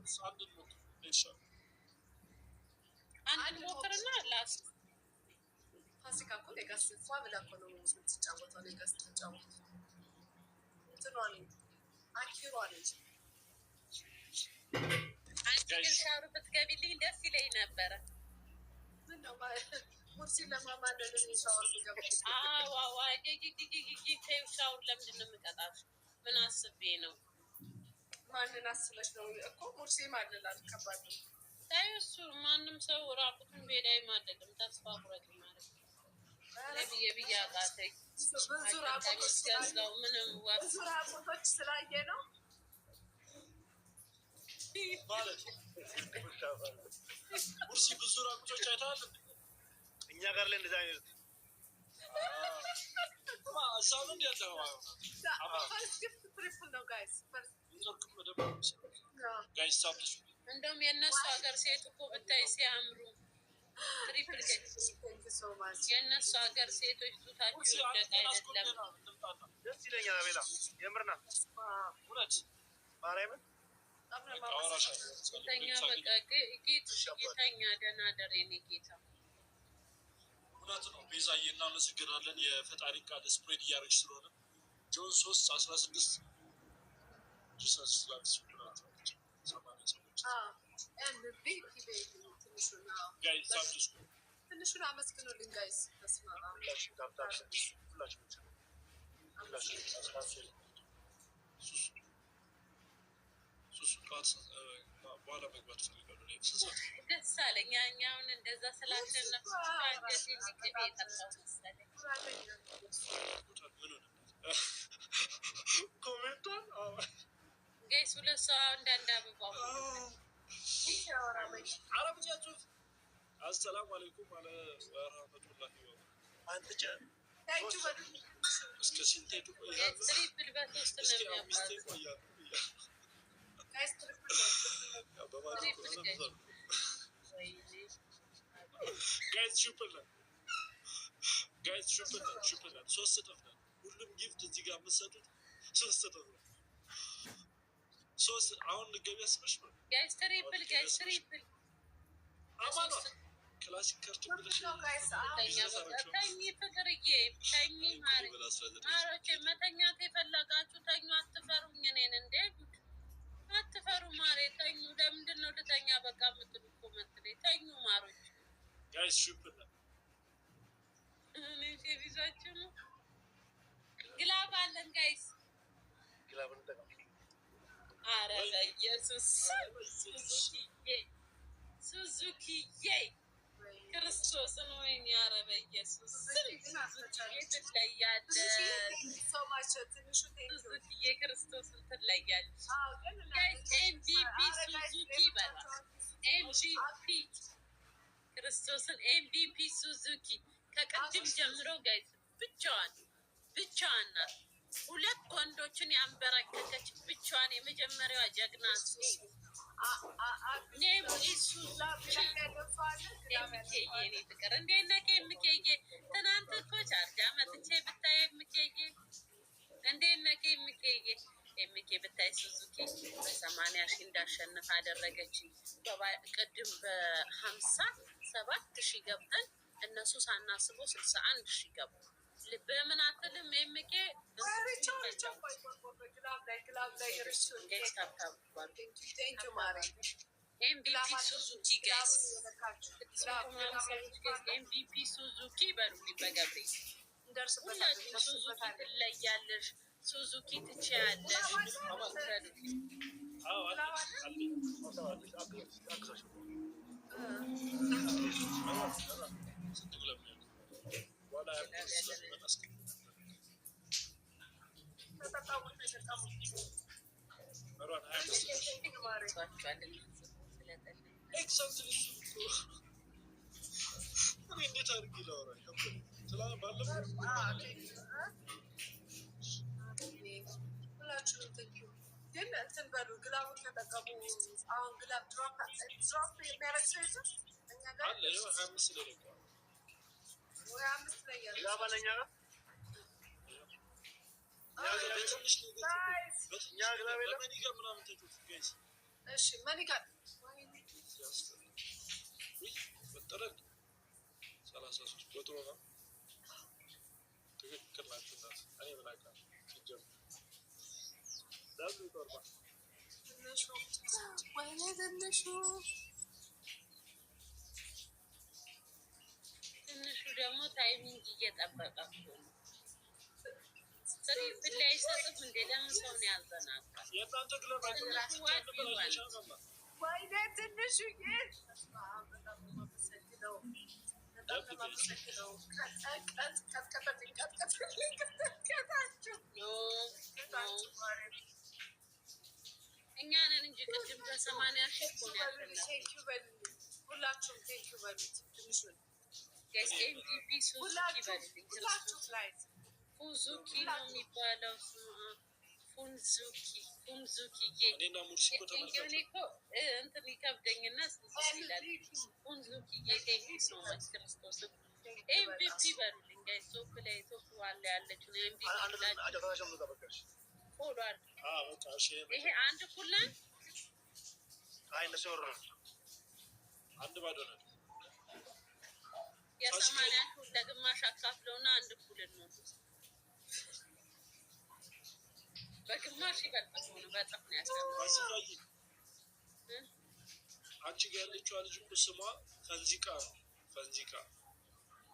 አንድ ሞክርና ላስት ፋሲካ እኮ ሌጋስ ፏ ብላ እኮ ነው የምትጫወተው። ሌጋስ ተጫወት እንትኗን አኪሯ ነች። አንቺ ግን ሻወር ብትገቢልኝ ደስ ይለኝ ነበረ። ምነው ሙርሲ ለማማለል ሻወር ብገባ? ተይው ሻወር ለምንድን ነው የምቀጣት? ምን አስቤ ነው? ማንን አስበሽ ነው እኮ ሙርሲ ማለላል። ከባድ ነው። ተይው እሱ ማንም ሰው ራቁቱን ቤዳ አይማለልም። ተስፋ ቁረጥ ማለት ነው። ብዬ አቃተኝ። ብዙ ራቁቶች ስላየ ነው ማለት ሙርሲ ብዙ ራቁቶች አይተሃል። እኛ ጋር ላይ እንደዛ አይነት ሳምን ያለው ትሪፕል ነው ጋይስ። ጋይስ ሳብሽ እንደውም የእነሱ ሀገር ሴት እኮ ብታይ ሲያምሩ ትሪፕል የእነሱ ሀገር ሴቶች ጡታቸው ደቅ አይደለም። ደስ ይለኛል። አቤላ የምርና እውነት ማርያምን ተኛ በቃ ጌተኛ ደህና ደር የኔ ጌታ እውነት ነው። ቤዛዬ እናመሰግናለን። የፈጣሪ ቃል ስፕሬድ እያደረግሽ ስለሆነ ጆን 3:16 ጂሰስ ላቭስ ዩ ትንሹን አመስግኑልኝ ጋይስ። በኋላ መግባት ፈልጋሉ። ደስ አለኝ። ያኛውን እንደዛ ስላሸነፍ ቅቤ የጠጣው መሰለኝ። ኮሜንቷን ጋይስ ሁለት ሰው አንዳንድ አበባ አረብኛ ጽሁፍ አሰላሙ አለይኩም አለ ወራህመቱላሂ ወበረካቱሁ። እስከ ሲንቴቱ ትሪፕል በሶስት ነው የሚያባዙ ጋይስ ሹፕል ሶስት እጥፍ ነው። ሁሉም ጊፍት እዚህ ጋር የምትሰጡት ሶስት እጥፍ ነው። ሶስት አሁን ገቢ ያስበሽ ነው ጋይስ ትሪፕል አማኗ ክላሲክ ከርቱ ብለሽ ተኝ ፍቅርዬ ተኝ ማሮቼ መተኛት የፈለጋችሁ ተኙ። አትፈሩኝ እኔን እንዴ አትፈሩ ማሬ ተኙ። ለምንድን ነው ልተኛ በቃ የምትሉ ኮመንት ላይ ተኙ ማሮች። ጋይስ ሹፕል እኔ ሴቪዛችሁ ነው። ግላብ አለን ጋይስ ግላብ እንጠቀም። አረ በኢየሱስ ሱዙኪዬ ክርስቶስን ወይኔ ኧረ በኢየሱስ ትለያለሽ። ሱዙኪዬ ክርስቶስን ትለያለሽ። ኤምቪፒ ሱዙኪ በላ ኤምቪፒ ክርስቶስን ኤምቪፒ ሱዙኪ ከቅድም ጀምሮ ጋይስ ብቻዋን ናት። ሁለት ወንዶችን ያንበረከከች ብቻዋን የመጀመሪያዋ ጀግና ኤምኬዬ ፍቅር እንዴት ነህ? ኤምኬዬ ትናንት እኮ ቻርጃ መጥቼ ብታይ ኤምኬዬ እንዴት ነህ? ኤምኬ ብታይ ሱዙኪ በ80 ሺህ እንዳሸንፍ አደረገችኝ። ቅድም በ57,000 ገብተን እነሱ ሳናስበው 61,000 ገቡ። በምን አትልም ኤምኬ ኤምቪፒ ሱዙኪ ጋይስ ኤምቪፒ ሱዙኪ በሉልኝ በገብርኤል ሁላችሁ ሱዙኪ ትለያለሽ። ሱዙኪ ትችያለሽ። እንዴት አድርጌ ላወራ ግን እንትን በሉ ግላቡን ተጠቀሙ። አሁን ግላብ ድሮፕ የሚያደርግ ሰው የለም እኛ ጋር አለ። 25 ላይ ወይ 5 ላይ ያለ ግላብ አለኛ ጋር እኛ ግላብ የለም። መኒ ጋር ምናምን ተጩት ጋይስ። እሺ መኒ ጋር በጠረቅ 33 ቁጥሩ ነው። ትክክል ናችሁ እናት። እኔ ምን አውቃለሁ ሲጀምር ትንሹ ደግሞ ታይሚንግ እየጠበቀ ነው። ትሪፕል ላይ አይሰጥም እንዴ? ለምን ሰውን ያዘናጋል? የእናንተ ግለብ ወይኔ ትንሹዬ በጣም ማመሰግነው እኛንን እንጂ ቅድም በ80 ሺህ እኮ ነው ያሸነፍነው። ሁላችሁም ቴንኪው በሉት። ትንሹን ኤምቪፒ ሱዙኪ በሉልኝ። ሱዙኪ ነው የሚባለው። ፉንዙኪዬ እኔና ሙርሲ እኮ ተመልካች እኮ እንትን ይከብደኝና ይላል። ፉንዙኪዬ ቴንኪ ሶ ማች ክርስቶስ ኤምቪፒ በሉልኝ ጋይስ። ቶፕ ላይ ቶፕ ዋላ ያለችው ኤምቪፒ ፎሎ አድርጉ። ይሄ አንድ ኩለን አንድ ባዶ ነው። የሰማንያችሁ ለግማሽ አካፍለውና አንድ ኩልን ነው። በግማሽ ይበልጣል ሆነ በጣም ነው ያስቀምጠው። አንቺ ጋር ያለችው ልጅ እኮ ስሟ ፈንዚቃ ነው።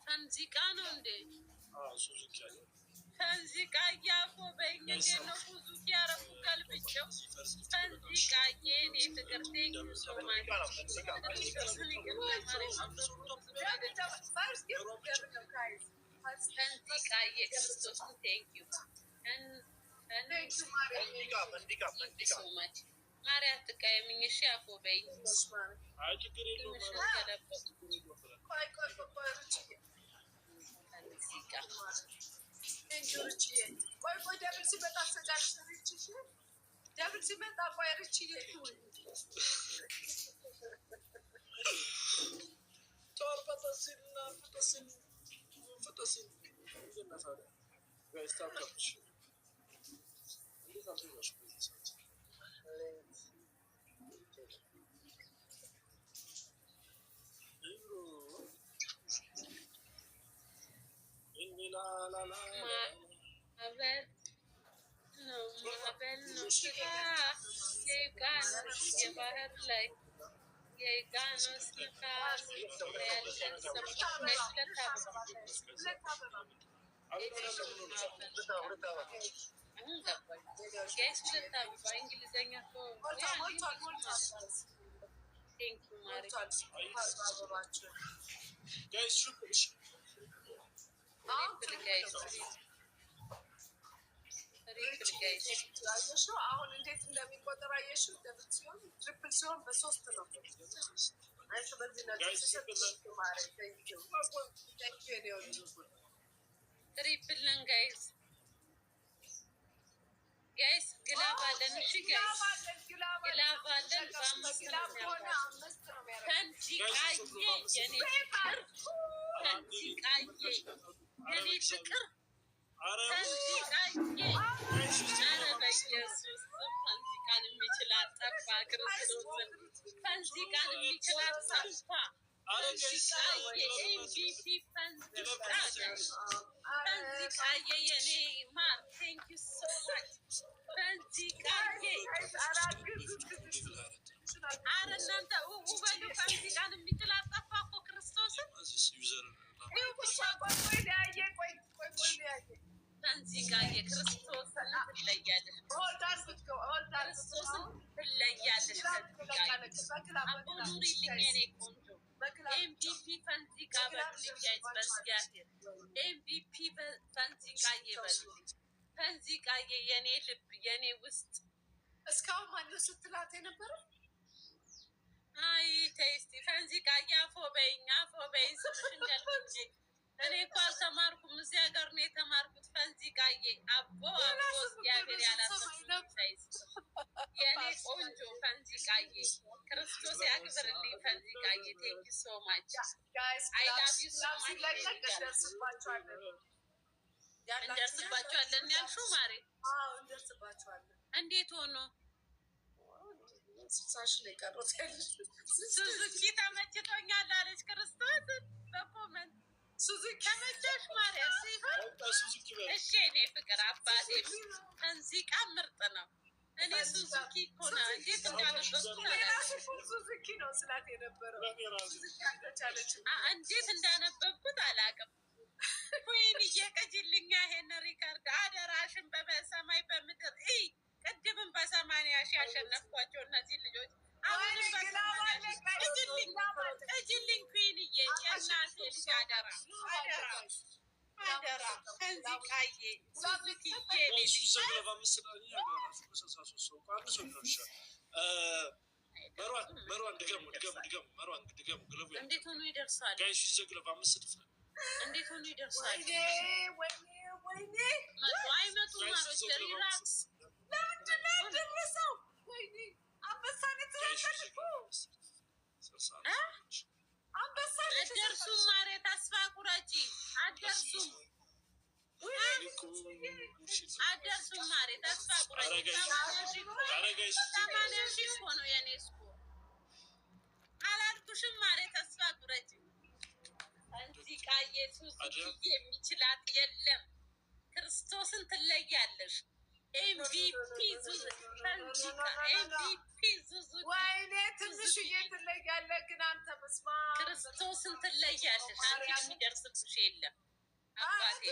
ፈንዚቃ ነው እንዴ? ሱዙኪ አለ ፈንዚቃ ያፎ በእኛ ነው ሱዙኪ ያረፉ ገልብጨው ፈንዚቃ የኔ ፍቅር ቴንክ ዩ ሶ ማች ፈንዚቃ የክርስቶስ ቴንክ ዩ ማርያ አትቀየምኝ እሺ። አፎ በይኝ ችግር የለውም። ደብል ሲመጣ ቆይ ርችዬ ጦር ፈጠሲልና ፈጠሲን ጋይስታካች ማዕበል ነው ስጋ የውቅያኖስ የባህር ላይ የውቅያኖስ ንፋስ ያልከን አሁን ገባኝ ጋይስ። ሁለት አበባ እንግሊዘኛ እኮ ቴንክ ዩ ማሪ ጋይስ አየሽው አሁን እንዴት እንደሚቆጠር አየሽው። ደብል ሲሆን ትሪፕል ሲሆን በሶስት ነው። አይሽ በዚህ ነገር ትሪፕል ነን ጋይስ። ግላብ አለን። እሺ ጋይስ ግላብ አለን። በአምስት ነው ፈንዚቃዬ የኔ ፍቅር ፈንዚቃዬ የኔ ፍቅር ፈንዚቃዬ ኧረ በኢየሱስ ፈንዚቃን የሚችል አጠፋ። ክርስቶስን ፈንዚቃን የሚችል አጠፋ። ፈንዚቃዬ ኤምቪፒ ፈንዚቃዬ የኔ ማር ቴንክ ዩ ሶ ማች ፈንዚቃዬ። ኧረ እናንተ ውበሉ። ፈንዚቃን የሚችል አጠፋ እኮ ክርስቶስን ፈንዚቃዬ ክርስቶስን ትለያለሽ። ክርስቶስን ትለያለሽ። አቦ ኑሪልኝ የኔ ቆንጆ ኤምቪፒ ፈንዚቃ በሉልኝ ጋይስ። በእግዚአብሔር ኤምቪፒ ፈንዚቃዬ በሉልኝ። ፈንዚቃዬ የኔ ልብ የኔ ውስጥ እስካሁን ማነው ስትላት የነበረ? አይ ቴስቲ ፈንዚቃዬ አፎ በይኝ ስምሽን ገልብኝ። እኔ እኮ አልተማርኩም እዚህ ሀገር ነው የተማርኩት። ፈንዚቃዬ አቦ እግዚአብሔር ያላሰብኩት ሳይዝ የኔ ቆንጆ ፈንዚቃዬ ክርስቶስ ያክብርልኝ። ፈንዚቃዬ ቴንክ ዩ ሶ ማች አይ ላቭ ዩ ሶ ማች። እንደርስባቸዋለን ያልሽው ማሬ? እንደርስባቸዋለን። እንዴት ሆኖ? ሱዙኪ ተመችቶኛል አለች ክርስቶስ በኮመንት። ሱዙኪ ተመቸሽ ማርያም ሲሆን እሺ እኔ ፍቅር አባቴ ፈንዚቃ ምርጥ ነው። እኔ ሱዙኪ እኮ ነው እንዴት እንዳነበብኩት ሱዙኪ ነው ስላት የነበረው እንዴት እንዳነበብኩት አላውቅም። ወይን እየቀጅልኛ ይሄን ሪካርድ አደራሽን በሰማይ በምድር ቅድምም በ80 ሺህ ያሸነፍኳቸው እነዚህ ልጆች አሁንም እጅልኝ ኩንዬ የእናቴ ልጅ አደራ ፈንዚቃዬ ሱዙኪዬ መሯን ድገሙ። እንዴት ሆኖ ይደርሳል? እንዴት ሆኖ ይደርሳል? አይመጡ ማሮች ሪላክስ አደርሱም ማሬ ተስፋ ቁረጭ። 80 ሺህ እኮ ነው የኔ ስኮር አላልኩሽም ማሬ ተስፋ ቁረጭ። እዚህ ቃ ኢየሱስ የሚችላት የለም። ክርስቶስን ትለያለሽ። ኤምቪፒ ዙዙ ወይኔ ትንሽዬ ትለያለህ ግን አንተ በስመ አብ ክርስቶስን ትለያለሽ። አንቺ የሚደርስብሽ የለም። አባቴ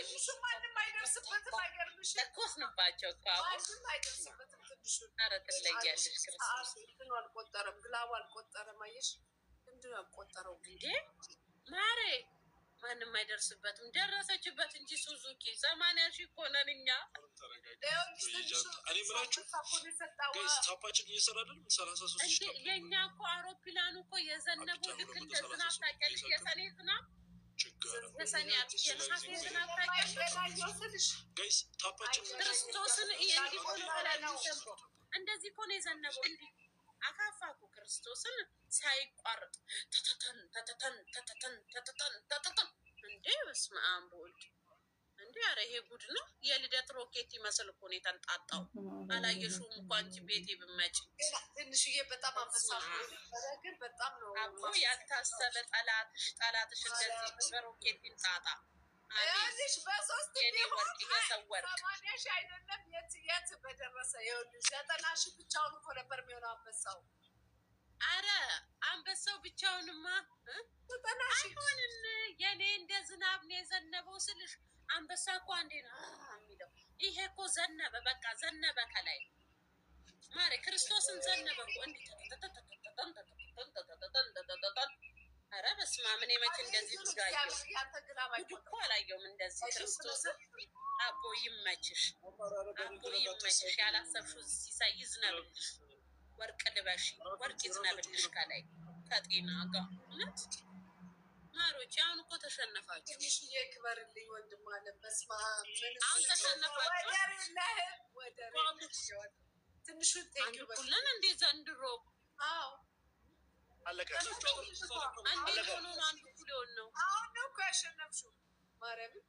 ማንም አይደርስበትም። አይገርምሽም? ተኮስንባቸው እኮ ማንም አይደርስበትም። ትንሹ ኧረ ትለያለሽ። ክርስቶስ እንትኑ አልቆጠረም፣ ግላቡ አልቆጠረም። አየሽ ምንድን ነው ያልቆጠረው እንዴ ማሬ? ማንም አይደርስበትም። ደረሰችበት እንጂ ሱዙኪ 80 ሺህ እኮ ነን እኛ። የእኛ እኮ አውሮፕላኑ እኮ የዘነበው ልክ እንደ ዝናብ ታውቂያለሽ? የሰኔ ዝናብ የሰኔ የነሐሴ ዝናብ ታውቂያለሽ? ክርስቶስን እንደዚህ እኮ ነው የዘነበው። እንዲህ አካፋ እኮ ክርስቶስን ሳይቋርጥ ተተተን ተተተን ተተተን ተተተን ተተተን እንዴ! በስመ አብ ወልድ እንዴ! ኧረ ይሄ ጉድ ነው። የልደት ሮኬት ይመስል እኮ ነው የተንጣጣው። አላየሽውም እኮ አንቺ ቤቴ ብትመጪ ትንሽዬ በጣም አንበሳ ግን በጣም ነው አቦ ያልታሰበ ጠላትሽ እንደዚህ በሮኬት ይንጣጣ። ያልሽ በሶስት ወርቅ የሰወርቅ 80 ሺህ አይደለም የት በደረሰ። ይኸውልሽ 90 ሺህ ብቻውን እኮ ነበር የሚሆነው አንበሳው። አረ አንበሳው ብቻውንማ አይሆንም። የኔ እንደ ዝናብ ነው የዘነበው ስልሽ አንበሳ እኮ አንዴ ነው የሚለው። ይሄ እኮ ዘነበ፣ በቃ ዘነበ ከላይ ማሬ ክርስቶስን ዘነበ እኮ እንዲህ ኧረ በስመ አብ። እኔ መቼ እንደዚህ ጉዳየው እኮ አላየሁም እንደዚህ ክርስቶስን። አቦ ይመችሽ፣ አቦ ይመችሽ። ያላሰብሽው ሲሳይ ይዝነብልሽ። ወርቅ ልበሽ፣ ወርቅ ይዝነብልሽ ከላይ ከጤና ጋር። እውነት ማሮች አሁን እኮ ተሸነፋችሁ። ትንሽዬ ክበርልኝ ወንድም አለ። በስመ አብ አሁን ተሸነፋችሁ። ትንሹ አንዱኩልን እንዴ ዘንድሮ አለቀ። እንዴት ሆኖ ነው አንዱ እኩል የሆን ነው? አሁን ነው እኮ ያሸነፍሽው ማርያምን።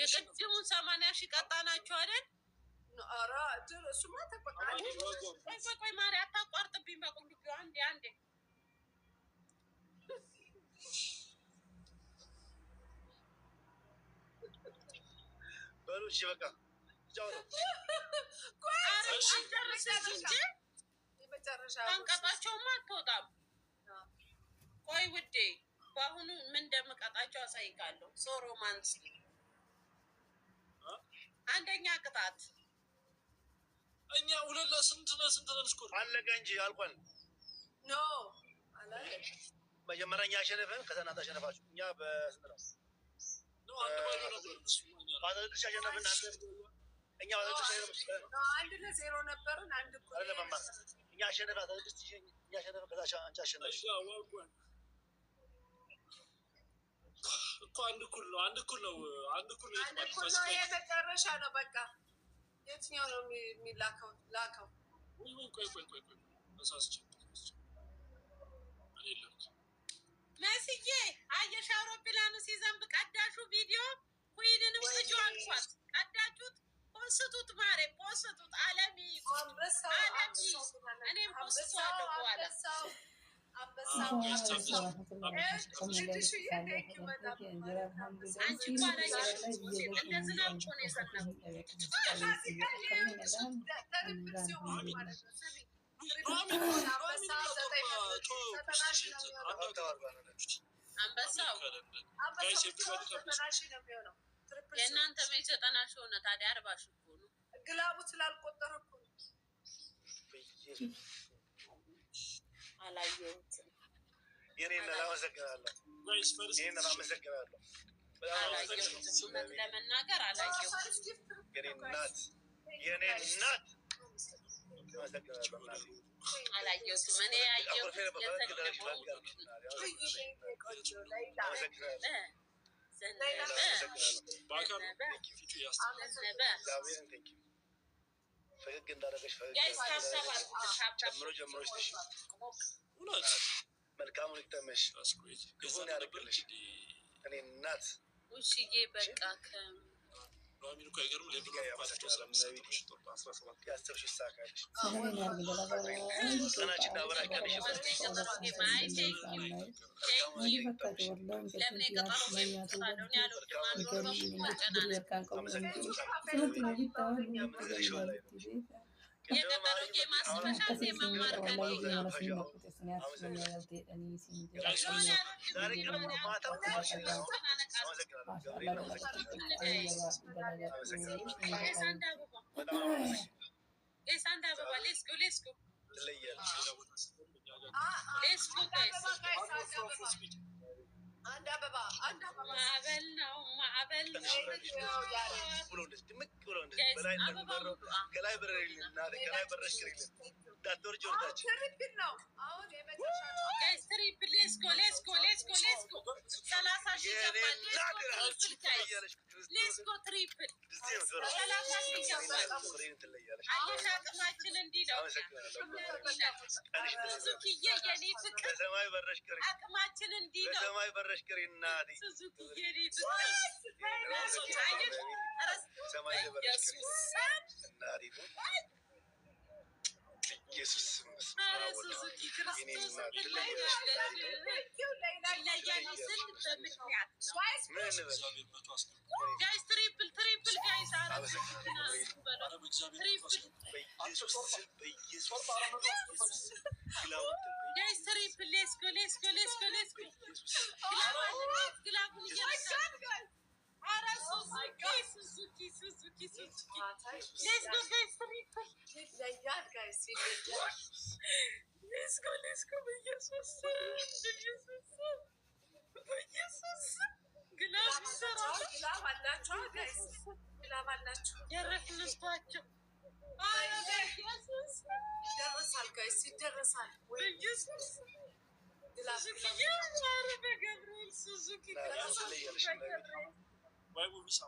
የቅድሙን 80 ሺህ ቀጣናቸው አይደል? ኧረ እሱማ ተቆጣ። ቆይ ማርያም አታቋርጥብኝ። በቁልቢ አንዴ በሉ እሺ በቃ አንቀጣቸውማ አትወጣም። ቆይ ውዴ በአሁኑ ምን እንደምቀጣቸው አሳይካለሁ። ሶሮማንስ አንደኛ ቅጣት እኛ ሁለት ለስንት ነን ስኮር አለቀ እንጂ አልቋል። ኖ አላለቀ። መጀመሪያ እኛ አሸነፍን፣ ከዛ እናንተ አሸነፋችሁ። እኛ በስንት ነው? አንድ ባዶ ነበር። ባለድርሻ አሸነፍን። እኛ ባለድርሻ 1-0 ነበርን። አንድ እኮ እኛ አሸነፍ እኛ አሸነፍ፣ ከዛ አንቺ አሸነፍሽ እኮ። አንድ እኩል ነው። የመጨረሻ ነው በቃ። የትኛው ነው የሚላከው? ላከው። ቆይ መስዬ አየሽ፣ አውሮፕላኑ ሲዘንብ ቀዳሹ ቪዲዮ ኩይንንም ልጅ አልኳት። ቀዳችሁት? ፖስቱት ማሬ ፖስቱት። አለሚ እኔም ፖስቷለሁ በኋላ አንቺ እንደ ዝናብ እኮ ነው የዘነበው። አንበሳው የእናንተ ቤት 90 ሺህ ሆነ። ታዲያ 40 ሺህ እኮ ነው። ግላቡ ስላልቆጠረ እኮ ነው። አላየሁትም። የኔን አመሰግናለሁ። እውነት ለመናገር አላየሁትም። የኔ እናት አመሰግናለሁ። አላየሁትም። እኔ ያየሁት የተገኘው ፈገግ እንዳደረገሽ ጀምሮ መልካሙን ይግጠምሽ፣ ክፉን ያደርግልሽ። እኔ እናት ውሽዬ በቃ ኑሐሚን እኮ አይገርም ሌብሎ ፓስቶ ስለምሰጠው ሽጦ 17 ያሰብሽ ይሳካልሽ። ቀናችን አበራቀልሽ አንድ አበባ ማዕበል ነው ማዕበል ነው ብሎ እንደዚህ ድምቅ ብሎ እንደዚህ በላይ እንደሚበረው ከላይ በረሪልና ከላይ በረሽ ክሪልን ዳክተር ጆርዳች ትሪፕል ነው። አሁን የመጨረሻ ጋይስ ትሪፕል ሌስኮ 30 ሺህ ገባል። ሌስኮ ትሪፕል 30 ሺህ ገባል። አየሽ አቅማችን እንዲህ ነው። ሱዙኪዬ የኔ ፍቅር በሰማይ በረሽ ክሪ አቅማችን እንዲህ ነው። በሰማይ በረሽ ክሪ እናቴ ሱዙኪዬ የኔ ፍቅር አየሽ ሰማይ በረሽ ክሪ እናቴ ኢየሱስ ሱዙኪ ክርስቶስ ትለያለሽ ስል በምክንያት ነው። ጋይስ ትሪፕል ጋይስ ጋይስ ትሪፕል ሌስኮ ግላቡን እየረሳን ኧረ ሱዙኪ ሌስኮ ጋይስ ትሪፕል ይለያል ጋይስ ሌስኮ በኢየሱስ ግላብ ይሰራል። ግላብ አላችሁ ጋይስ ግላብ አላችሁ ደረስንባቸው። ይደረሳል ጋይስ ይደረሳል። በኢየሱስ ሱዙኪ ኧረ በገብርኤል ሱዙኪ ወይ ሙቪስ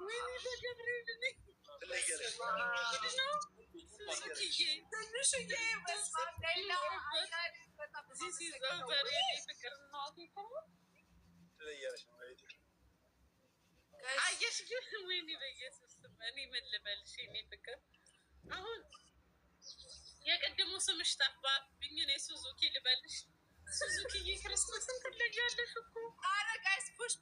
ወይኔ በገብርኤል እኔ ትለያለሽ ሱዙኪዬ ትንሽዬ This is over. ፍቅር እናቴ ትለያለሽ አየሽ ግን ወይኔ በኢየሱስ ስም እኔ ምን ልበልሽ የኔ ፍቅር አሁን የቅድሙ ስምሽ ጠፋብኝ። እኔ ሱዙኪ ልበልሽ ሱዙኪዬ ክርስቶስን ትለያለሽ እኮ ኧረ ጋይስ ፑሽ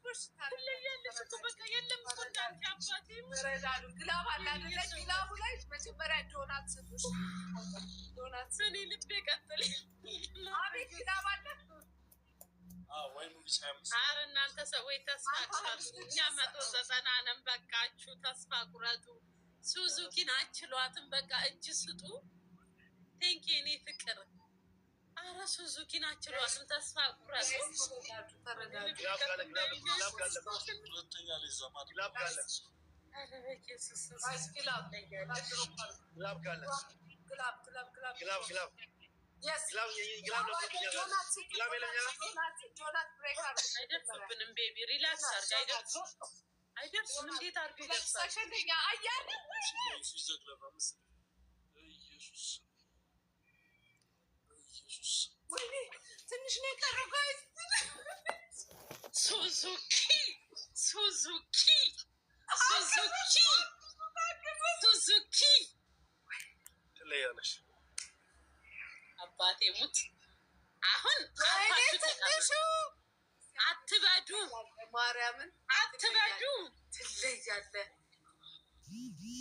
ትለያለሽ እኮ በቃ የለም እኮ እንዳንቺ አባቴ ይረዳሉ። ግላብ አለ አይደለ? ግላቡ ላይ መጀመሪያ ዶናት ስጡሽ። ዶናት እኔ ልቤ ቀጥል አቤት ግላብ አለ። ወይ ሙቪስ 25 ኧረ እናንተ ሰዎች ተስፋ ቁረጡ። እኛ 190 ነን። በቃችሁ ተስፋ ቁረጡ። ሱዙኪን አችሏትም በቃ እጅ ስጡ። ቴንኪ እኔ ፍቅር ኧረ ሱዙኪን አችሏትም ተስፋ ቁረጡ። ሁለተኛ ላይ ዘማድ ኧረ በኢየሱስ ግላብ አይደርሱብንም። ቤቢ ሪላክስ አድርግ። አይደርሱም። እንዴት አድርጎ ይደርሳል? ትንሽ ነው የቀረው ጋይስ። ሱዙኪ ትለያለሽ አባቴ ሙት። አሁን አትበዱ፣ ማርያምን አትበዱ። ትለያለህ።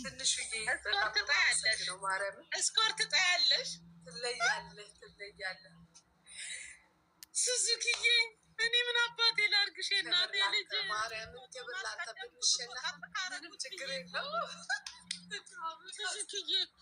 ትንሽዬ እስኮርት ጣያለሽ ነው ማርያምን እስኮርት ጣያለሽ። ትለያለህ። ሱዙኪዬ እኔ ምን አባቴ ላድርግሽ? እናቴ ልጅ ማርያምን ክብር ላንተ ብንሸነፍ ምንም ችግር የለውም። ሱዙኪዬ እኮ